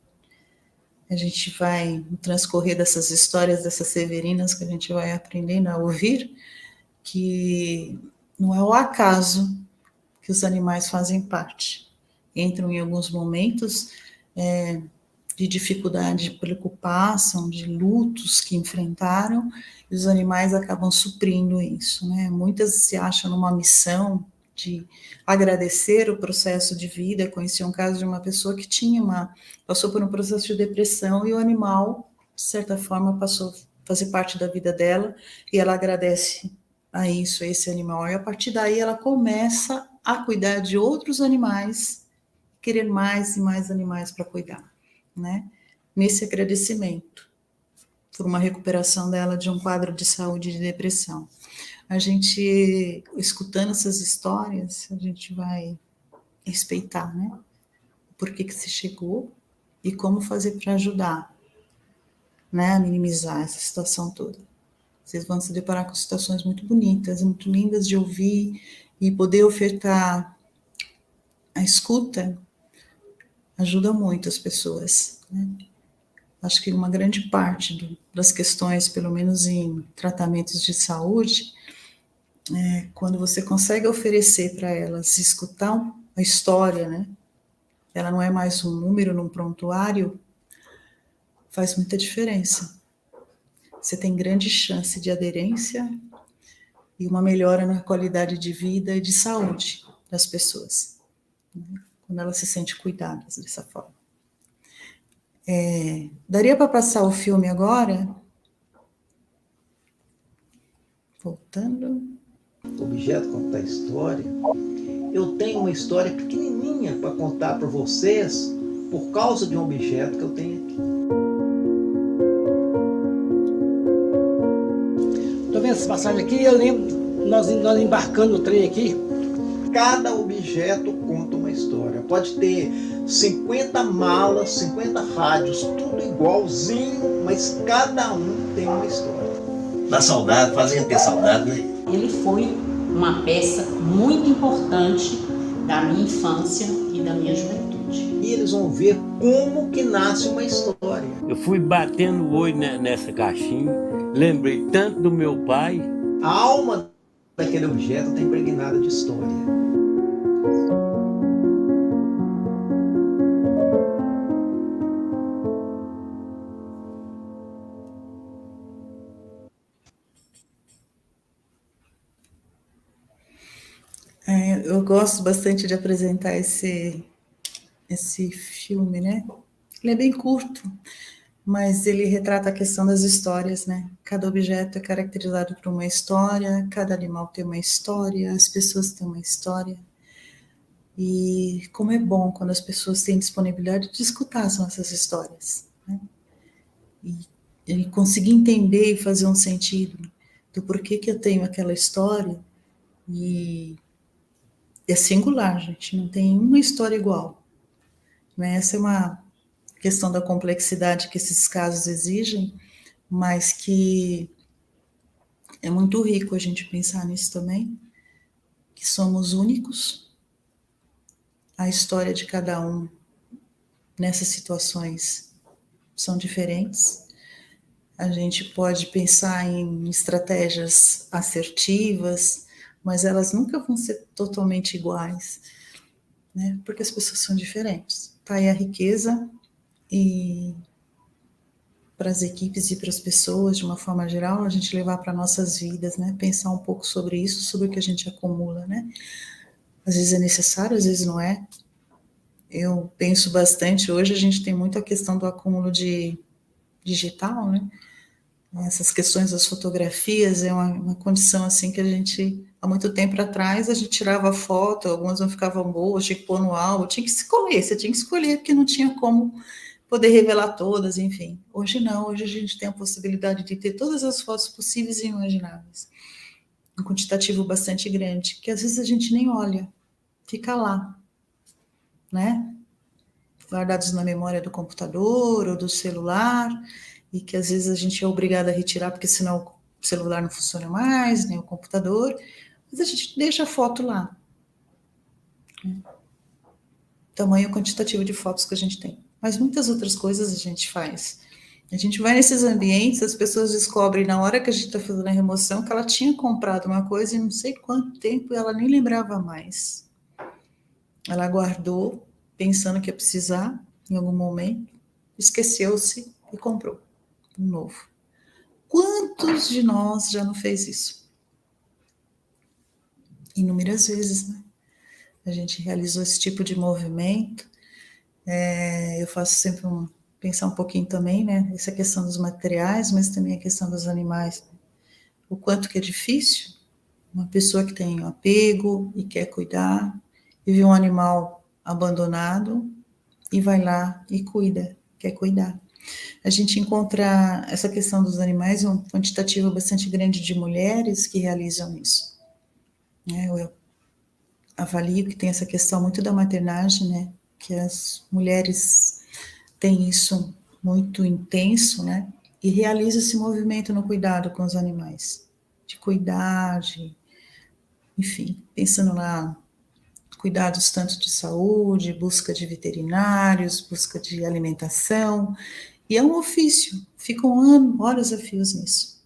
A gente vai, no transcorrer dessas histórias, dessas severinas, que a gente vai aprendendo a ouvir, que não é o acaso que os animais fazem parte. Entram em alguns momentos de dificuldade, de preocupação, de lutos que enfrentaram, e os animais acabam suprindo isso, né? Muitas se acham numa missão de agradecer o processo de vida. Conheci um caso de uma pessoa que passou por um processo de depressão e o animal, de certa forma, passou a fazer parte da vida dela e ela agradece a isso, a esse animal. E a partir daí ela começa a cuidar de outros animais, querer mais e mais animais para cuidar, né? Nesse agradecimento por uma recuperação dela de um quadro de saúde de depressão. A gente, escutando essas histórias, a gente vai respeitar, né? Por que se chegou e como fazer para ajudar, né? A minimizar essa situação toda. Vocês vão se deparar com situações muito bonitas, muito lindas de ouvir e poder ofertar a escuta ajuda muito as pessoas, né? Acho que uma grande parte das questões, pelo menos em tratamentos de saúde, quando você consegue oferecer para elas escutar a história, né? Ela não é mais um número num prontuário, faz muita diferença. Você tem grande chance de aderência e uma melhora na qualidade de vida e de saúde das pessoas, né? Quando elas se sentem cuidadas dessa forma. Daria para passar o filme agora? Voltando. Objeto contar história. Eu tenho uma história pequenininha para contar para vocês, por causa de um objeto que eu tenho aqui. Estou vendo essa passagem aqui, eu lembro, nós embarcando no trem aqui. Cada objeto conta uma história. Pode ter 50 malas, 50 rádios, tudo igualzinho, mas cada um tem uma história. Dá saudade, fazendo ter saudade, né? Ele foi uma peça muito importante da minha infância e da minha juventude. E eles vão ver como que nasce uma história. Eu fui batendo o olho nessa caixinha, lembrei tanto do meu pai. A alma daquele objeto está impregnada de história. Eu gosto bastante de apresentar esse filme, né? Ele é bem curto, mas ele retrata a questão das histórias, né? Cada objeto é caracterizado por uma história, cada animal tem uma história, as pessoas têm uma história. E como é bom quando as pessoas têm disponibilidade de escutar essas histórias, né? E conseguir entender e fazer um sentido do porquê que eu tenho aquela história. E é singular, gente, não tem uma história igual, né? Essa é uma questão da complexidade que esses casos exigem, mas que é muito rico a gente pensar nisso também, que somos únicos, a história de cada um nessas situações são diferentes, a gente pode pensar em estratégias assertivas, mas elas nunca vão ser totalmente iguais, né? Porque as pessoas são diferentes. Tá aí a riqueza e para as equipes e para as pessoas, de uma forma geral, a gente levar para nossas vidas, né? Pensar um pouco sobre isso, sobre o que a gente acumula, né? Às vezes é necessário, às vezes não é. Eu penso bastante, hoje a gente tem muito a questão do acúmulo de digital, né? Essas questões das fotografias é uma condição assim que a gente, há muito tempo atrás, a gente tirava foto, algumas não ficavam boas, tinha que pôr no álbum, tinha que escolher, você tinha que escolher, porque não tinha como poder revelar todas, enfim. Hoje não, hoje a gente tem a possibilidade de ter todas as fotos possíveis e imagináveis, um quantitativo bastante grande, que às vezes a gente nem olha, fica lá, né? Guardados na memória do computador ou do celular, e que às vezes a gente é obrigado a retirar, porque senão o celular não funciona mais, nem o computador, mas a gente deixa a foto lá. Tamanho quantitativo de fotos que a gente tem. Mas muitas outras coisas a gente faz. A gente vai nesses ambientes, as pessoas descobrem na hora que a gente está fazendo a remoção que ela tinha comprado uma coisa e não sei quanto tempo ela nem lembrava mais. Ela guardou, pensando que ia precisar em algum momento, esqueceu-se e comprou um novo. Quantos de nós já não fez isso? Inúmeras vezes, né? A gente realizou esse tipo de movimento. Eu faço sempre pensar um pouquinho também, né? Essa questão dos materiais, mas também a questão dos animais. O quanto que é difícil uma pessoa que tem apego e quer cuidar, e vê um animal abandonado e vai lá e cuida, quer cuidar. A gente encontra essa questão dos animais, um quantitativo bastante grande de mulheres que realizam isso. Eu avalio que tem essa questão muito da maternagem, né? Que as mulheres têm isso muito intenso, né? E realizam esse movimento no cuidado com os animais. De cuidar, enfim, pensando lá, cuidados tanto de saúde, busca de veterinários, busca de alimentação, e é um ofício, ficam horas a fios nisso,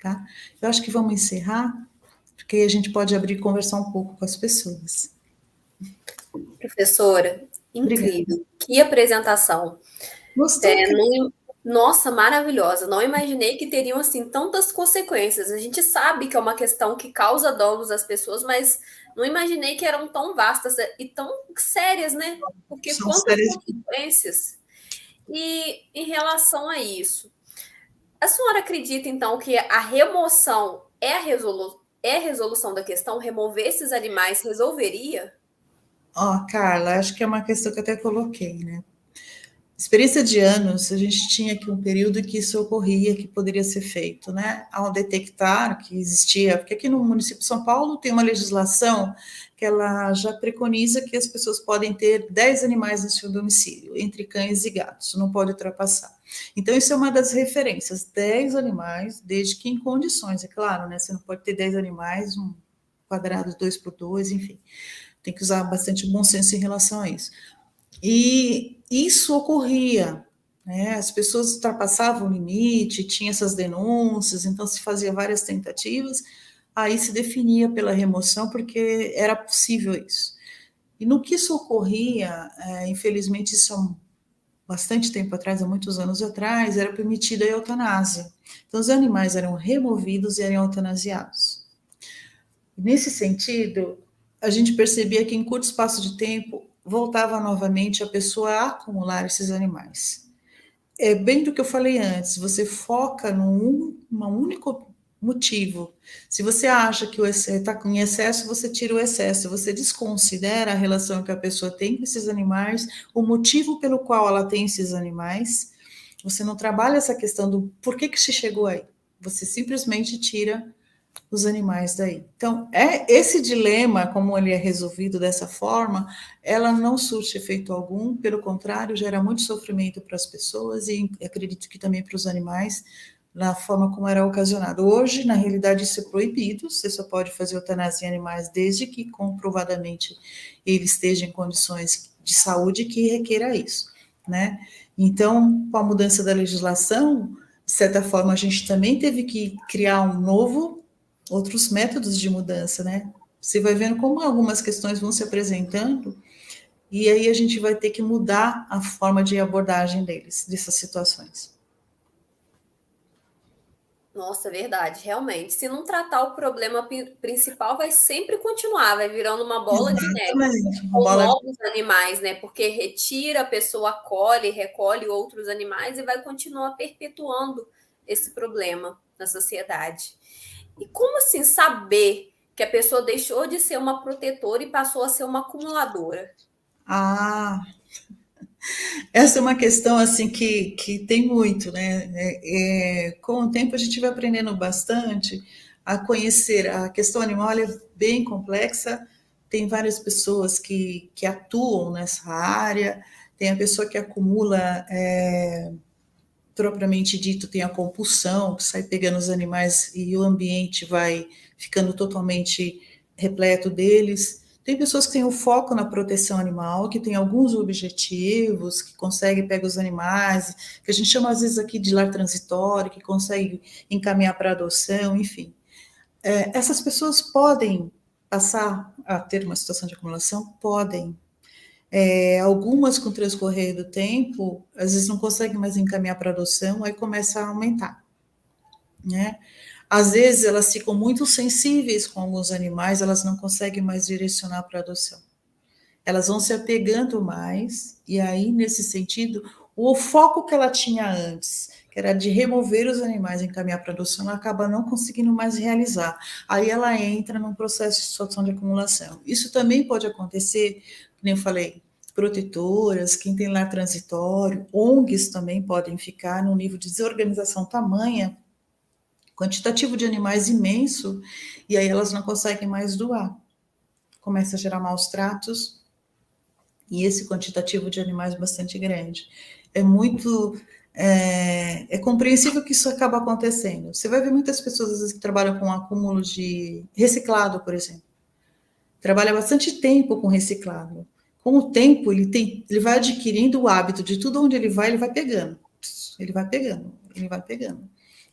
tá? Eu acho que vamos encerrar, porque aí a gente pode abrir e conversar um pouco com as pessoas. Professora, incrível. Obrigada. Que apresentação. Gostou? Nossa, maravilhosa. Não imaginei que teriam, assim, tantas consequências. A gente sabe que é uma questão que causa danos às pessoas, mas não imaginei que eram tão vastas e tão sérias, né? Porque São quantas sérias. consequências. E em relação a isso, a senhora acredita, então, que a remoção é a resolução da questão? Remover esses animais resolveria? Carla, acho que é uma questão que eu até coloquei, né? Experiência de anos, a gente tinha aqui um período que isso ocorria, que poderia ser feito, né? Ao detectar que existia, porque aqui no município de São Paulo tem uma legislação que ela já preconiza que as pessoas podem ter 10 animais no seu domicílio, entre cães e gatos, não pode ultrapassar. Então, isso é uma das referências, 10 animais, desde que em condições, é claro, né? Você não pode ter 10 animais, um quadrado 2 por 2, enfim. Tem que usar bastante bom senso em relação a isso. E isso ocorria, né? As pessoas ultrapassavam o limite, tinha essas denúncias, então se fazia várias tentativas, aí se definia pela remoção, porque era possível isso. E no que isso ocorria, infelizmente, isso há bastante tempo atrás, há muitos anos atrás, era permitida a eutanásia. Então, os animais eram removidos e eram eutanasiados. Nesse sentido, a gente percebia que em curto espaço de tempo voltava novamente a pessoa a acumular esses animais. É bem do que eu falei antes, você foca num único motivo. Se você acha que o está com excesso, você tira o excesso, você desconsidera a relação que a pessoa tem com esses animais, o motivo pelo qual ela tem esses animais, você não trabalha essa questão do por que se chegou aí, você simplesmente tira os animais daí. Então, esse dilema, como ele é resolvido dessa forma, ela não surte efeito algum, pelo contrário, gera muito sofrimento para as pessoas e acredito que também para os animais, na forma como era ocasionado. Hoje, na realidade, isso é proibido, você só pode fazer eutanásia em animais desde que comprovadamente ele esteja em condições de saúde que requeira isso, né? Então, com a mudança da legislação, de certa forma, a gente também teve que criar outros métodos de mudança, né? Você vai vendo como algumas questões vão se apresentando e aí a gente vai ter que mudar a forma de abordagem dessas situações. Nossa, verdade, realmente. Se não tratar o problema principal, vai sempre continuar, vai virando uma bola de neve. Exatamente, uma Com bola de... novos animais, né? Porque retira, a pessoa acolhe, recolhe outros animais e vai continuar perpetuando esse problema na sociedade. E como assim saber que a pessoa deixou de ser uma protetora e passou a ser uma acumuladora? Ah, essa é uma questão assim que tem muito, né? Com o tempo a gente vai aprendendo bastante a conhecer. A questão animal é bem complexa, tem várias pessoas que atuam nessa área, tem a pessoa que acumula, propriamente dito, tem a compulsão, que sai pegando os animais e o ambiente vai ficando totalmente repleto deles. Tem pessoas que têm o foco na proteção animal, que tem alguns objetivos, que conseguem pegar os animais, que a gente chama às vezes aqui de lar transitório, que consegue encaminhar para adoção, enfim. Essas pessoas podem passar a ter uma situação de acumulação? Podem. Algumas, com o transcorrer do tempo, às vezes não conseguem mais encaminhar para adoção, aí começa a aumentar, né? Às vezes elas ficam muito sensíveis com alguns animais, elas não conseguem mais direcionar para adoção. Elas vão se apegando mais, e aí, nesse sentido, o foco que ela tinha antes, que era de remover os animais e encaminhar para adoção, ela acaba não conseguindo mais realizar. Aí ela entra num processo de situação de acumulação. Isso também pode acontecer, como eu falei, protetoras, quem tem lar transitório, ONGs também podem ficar num nível de desorganização tamanha, quantitativo de animais imenso, e aí elas não conseguem mais doar. Começa a gerar maus tratos, e esse quantitativo de animais bastante grande. É compreensível que isso acaba acontecendo. Você vai ver muitas pessoas, às vezes, que trabalham com acúmulo de reciclado, por exemplo. Trabalha bastante tempo com reciclado. Com o tempo, ele vai adquirindo o hábito de tudo onde ele vai pegando. Ele vai pegando, ele vai pegando.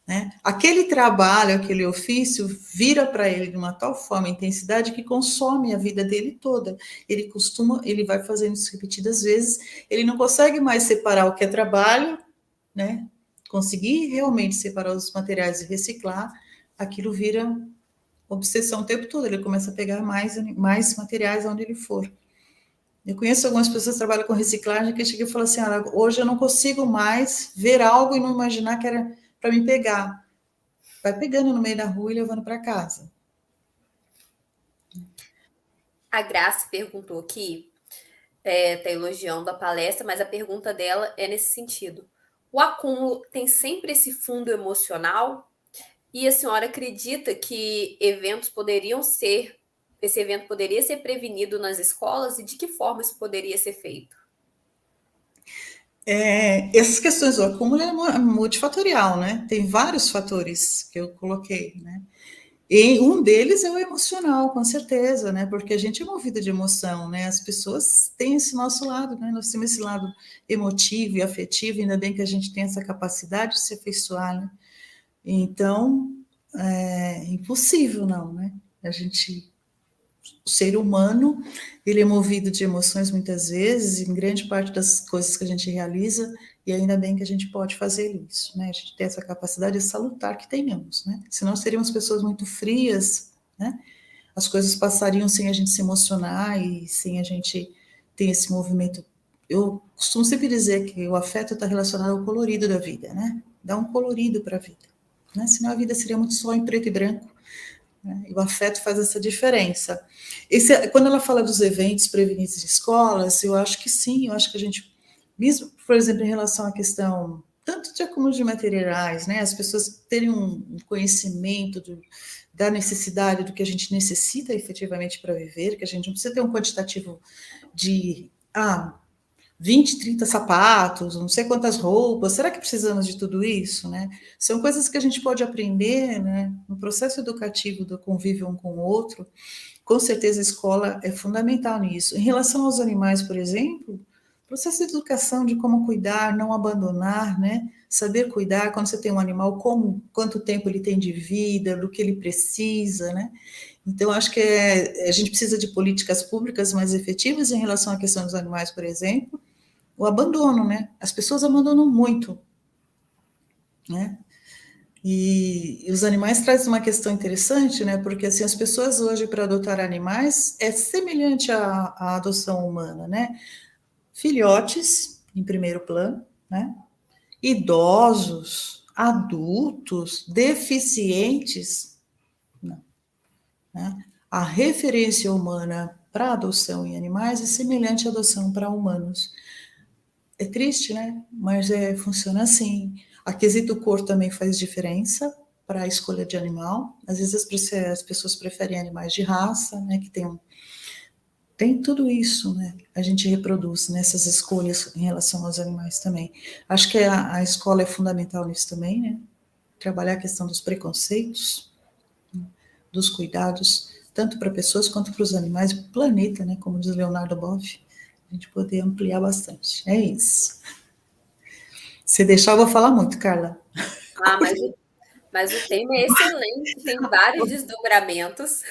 Né? Aquele trabalho, aquele ofício, vira para ele de uma tal forma, intensidade, que consome a vida dele toda. Ele vai fazendo isso repetidas vezes, ele não consegue mais separar o que é trabalho, né? Conseguir realmente separar os materiais e reciclar, aquilo vira obsessão o tempo todo, ele começa a pegar mais materiais onde ele for. Eu conheço algumas pessoas que trabalham com reciclagem que chegam e falam assim, hoje eu não consigo mais ver algo e não imaginar que era para me pegar. Vai pegando no meio da rua e levando para casa. A Grace perguntou aqui está elogiando a palestra, mas a pergunta dela é nesse sentido. O acúmulo tem sempre esse fundo emocional? E a senhora acredita que esse evento poderia ser prevenido nas escolas e de que forma isso poderia ser feito? Essas questões do acúmulo é multifatorial, né? Tem vários fatores que eu coloquei, né? E um deles é o emocional, com certeza, né? Porque a gente é movido de emoção, né? As pessoas têm esse nosso lado, né? Nós temos esse lado emotivo e afetivo, ainda bem que a gente tem essa capacidade de se afeiçoar, né? Então, é impossível não, né? O ser humano, ele é movido de emoções muitas vezes, em grande parte das coisas que a gente realiza, e ainda bem que a gente pode fazer isso, né? A gente tem essa capacidade, é salutar que tenhamos, né? Senão seríamos pessoas muito frias, né? As coisas passariam sem a gente se emocionar e sem a gente ter esse movimento. Eu costumo sempre dizer que o afeto está relacionado ao colorido da vida, né? Dá um colorido para a vida, né? Senão a vida seria muito só em preto e branco, né? E o afeto faz essa diferença. Quando ela fala dos eventos prevenidos em escolas, eu acho que sim, eu acho que a gente, mesmo, por exemplo, em relação à questão tanto de acúmulo de materiais, né, as pessoas terem um conhecimento da necessidade do que a gente necessita efetivamente para viver, que a gente não precisa ter um quantitativo de 20, 30 sapatos, não sei quantas roupas, será que precisamos de tudo isso, né? São coisas que a gente pode aprender, né, no processo educativo do convívio um com o outro. Com certeza a escola é fundamental nisso. Em relação aos animais, por exemplo, processo de educação de como cuidar, não abandonar, né? Saber cuidar quando você tem um animal, quanto tempo ele tem de vida, do que ele precisa, né? Então, acho que a gente precisa de políticas públicas mais efetivas em relação à questão dos animais, por exemplo. O abandono, né? As pessoas abandonam muito, né? E os animais trazem uma questão interessante, né? Porque assim, as pessoas hoje, para adotar animais, é semelhante à adoção humana, né? Filhotes, em primeiro plano, né? Idosos, adultos, deficientes, não, né? A referência humana para adoção em animais é semelhante à adoção para humanos. É triste, né? Mas funciona assim. A quesito cor também faz diferença para a escolha de animal. Às vezes as pessoas preferem animais de raça, né? Que tem tudo isso, né? A gente reproduz nessas escolhas em relação aos animais também. Acho que a escola é fundamental nisso também, né? Trabalhar a questão dos preconceitos, né? Dos cuidados, tanto para pessoas quanto para os animais, para o planeta, né? Como diz Leonardo Boff, a gente poder ampliar bastante. É isso. Se deixar, eu vou falar muito, Carla. Mas o tema é excelente, tem vários desdobramentos.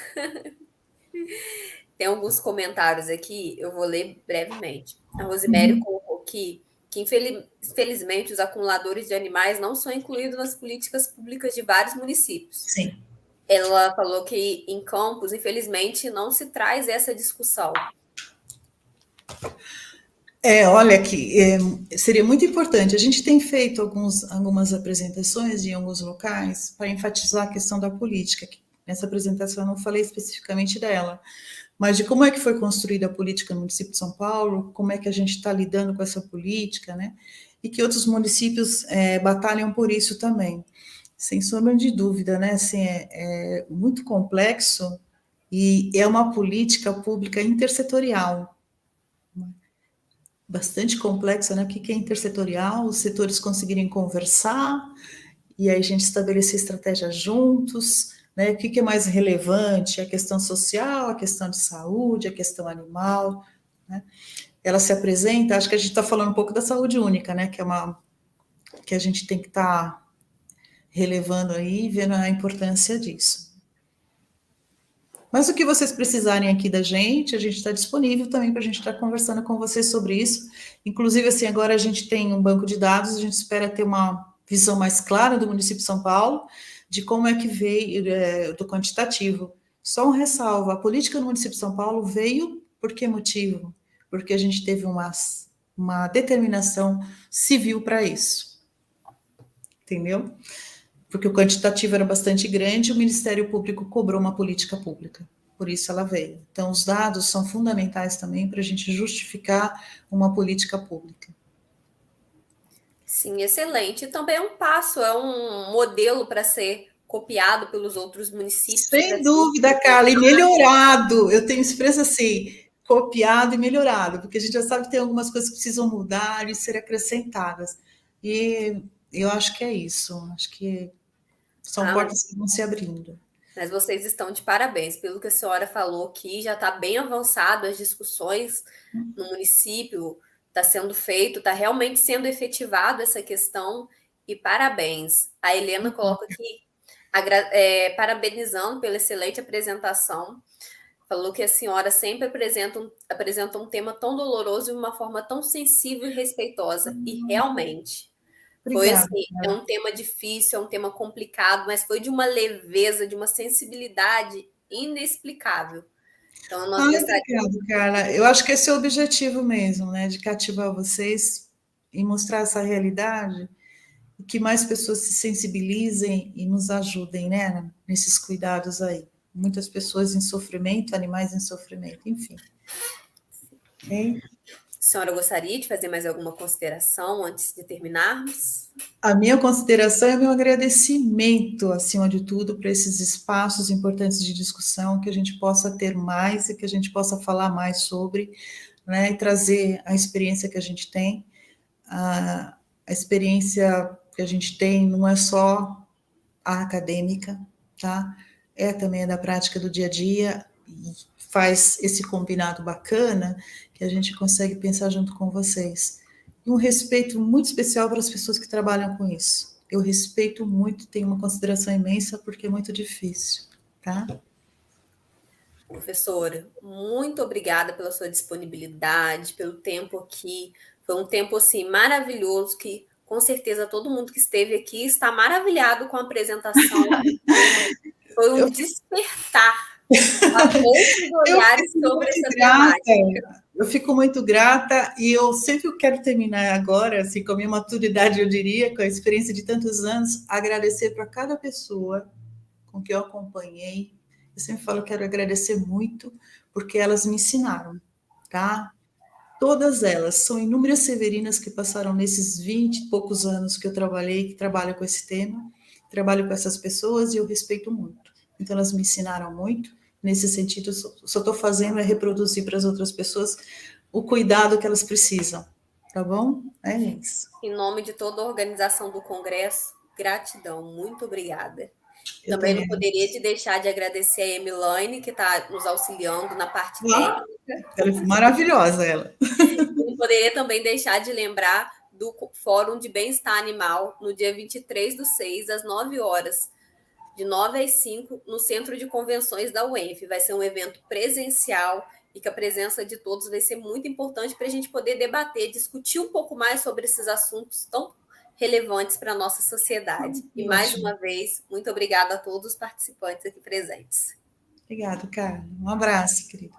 Tem alguns comentários aqui, eu vou ler brevemente. A Rosemary colocou que infelizmente, os acumuladores de animais não são incluídos nas políticas públicas de vários municípios. Sim. Ela falou que em Campos, infelizmente, não se traz essa discussão. Olha aqui, seria muito importante. A gente tem feito algumas apresentações em alguns locais para enfatizar a questão da política. Nessa apresentação eu não falei especificamente dela, mas de como é que foi construída a política no município de São Paulo, como é que a gente está lidando com essa política, né? E que outros municípios batalham por isso também. Sem sombra de dúvida, né? Assim, é muito complexo e é uma política pública intersetorial, bastante complexa, né? O que é intersetorial? Os setores conseguirem conversar e aí a gente estabelecer estratégias juntos, né? O que é mais relevante? A questão social, a questão de saúde, a questão animal, né? Ela se apresenta, acho que a gente está falando um pouco da saúde única, né? Que a gente tem que estar relevando aí, vendo a importância disso. Mas o que vocês precisarem aqui da gente, a gente está disponível também para a gente estar conversando com vocês sobre isso. Inclusive, assim, agora a gente tem um banco de dados, a gente espera ter uma visão mais clara do município de São Paulo, de como é que veio do quantitativo. Só um ressalvo, a política no município de São Paulo veio por que motivo? Porque a gente teve uma determinação civil para isso. Entendeu? Porque o quantitativo era bastante grande, o Ministério Público cobrou uma política pública. por isso ela veio. Então, os dados são fundamentais também para a gente justificar uma política pública. Sim, excelente. E também é um passo, é um modelo para ser copiado pelos outros municípios. Sem dúvida, Carla, e melhorado. Eu tenho expresso assim, copiado e melhorado, porque a gente já sabe que tem algumas coisas que precisam mudar e ser acrescentadas. E eu acho que é isso. Acho que são portas que vão se abrindo. Mas vocês estão de parabéns. Pelo que a senhora falou aqui, já está bem avançado as discussões no município, está sendo feito, está realmente sendo efetivado essa questão, e parabéns. A Helena coloca aqui, parabenizando pela excelente apresentação, falou que a senhora sempre apresenta um tema tão doloroso de uma forma tão sensível e respeitosa, e realmente... Foi assim, é um tema difícil, é um tema complicado, mas foi de uma leveza, de uma sensibilidade inexplicável. Então, nós obrigada, Carla. Eu acho que esse é o objetivo mesmo, né? De cativar vocês e mostrar essa realidade, e que mais pessoas se sensibilizem e nos ajudem, né? Nesses cuidados aí. Muitas pessoas em sofrimento, animais em sofrimento, enfim. Okay? A senhora gostaria de fazer mais alguma consideração antes de terminarmos? A minha consideração é meu agradecimento, acima de tudo, para esses espaços importantes de discussão, que a gente possa ter mais e que a gente possa falar mais sobre, né, e trazer a experiência que a gente tem. A experiência que a gente tem não é só a acadêmica, tá? É também a da prática do dia a dia, e faz esse combinado bacana que a gente consegue pensar junto com vocês. E um respeito muito especial para as pessoas que trabalham com isso. Eu respeito muito, tenho uma consideração imensa, porque é muito difícil, tá? Professora, muito obrigada pela sua disponibilidade, pelo tempo aqui. Foi um tempo, assim, maravilhoso, que com certeza todo mundo que esteve aqui está maravilhado com a apresentação. Foi um despertar a outros olhares sobre essa temática. Eu fico muito grata, e eu sempre quero terminar agora, assim, com a minha maturidade, eu diria, com a experiência de tantos anos, agradecer para cada pessoa com que eu acompanhei. Eu sempre falo que quero agradecer muito, porque elas me ensinaram, tá? Todas elas, são inúmeras severinas que passaram nesses 20 e poucos anos que eu trabalhei, que trabalho com esse tema, trabalho com essas pessoas, e eu respeito muito. Então, elas me ensinaram muito. Nesse sentido, só estou fazendo é reproduzir para as outras pessoas o cuidado que elas precisam, tá bom? É isso. Em nome de toda a organização do Congresso, gratidão, muito obrigada. Também não poderia deixar de agradecer a Emilaine, que está nos auxiliando na parte técnica. Ela é maravilhosa, ela. Não poderia também deixar de lembrar do Fórum de Bem-Estar Animal, no dia 23/6, às 9 horas, de 9 às 5, no Centro de Convenções da UENF. Vai ser um evento presencial, e que a presença de todos vai ser muito importante para a gente poder debater, discutir um pouco mais sobre esses assuntos tão relevantes para a nossa sociedade. E mais uma vez, muito obrigada a todos os participantes aqui presentes. Obrigada, Carla. Um abraço, querida.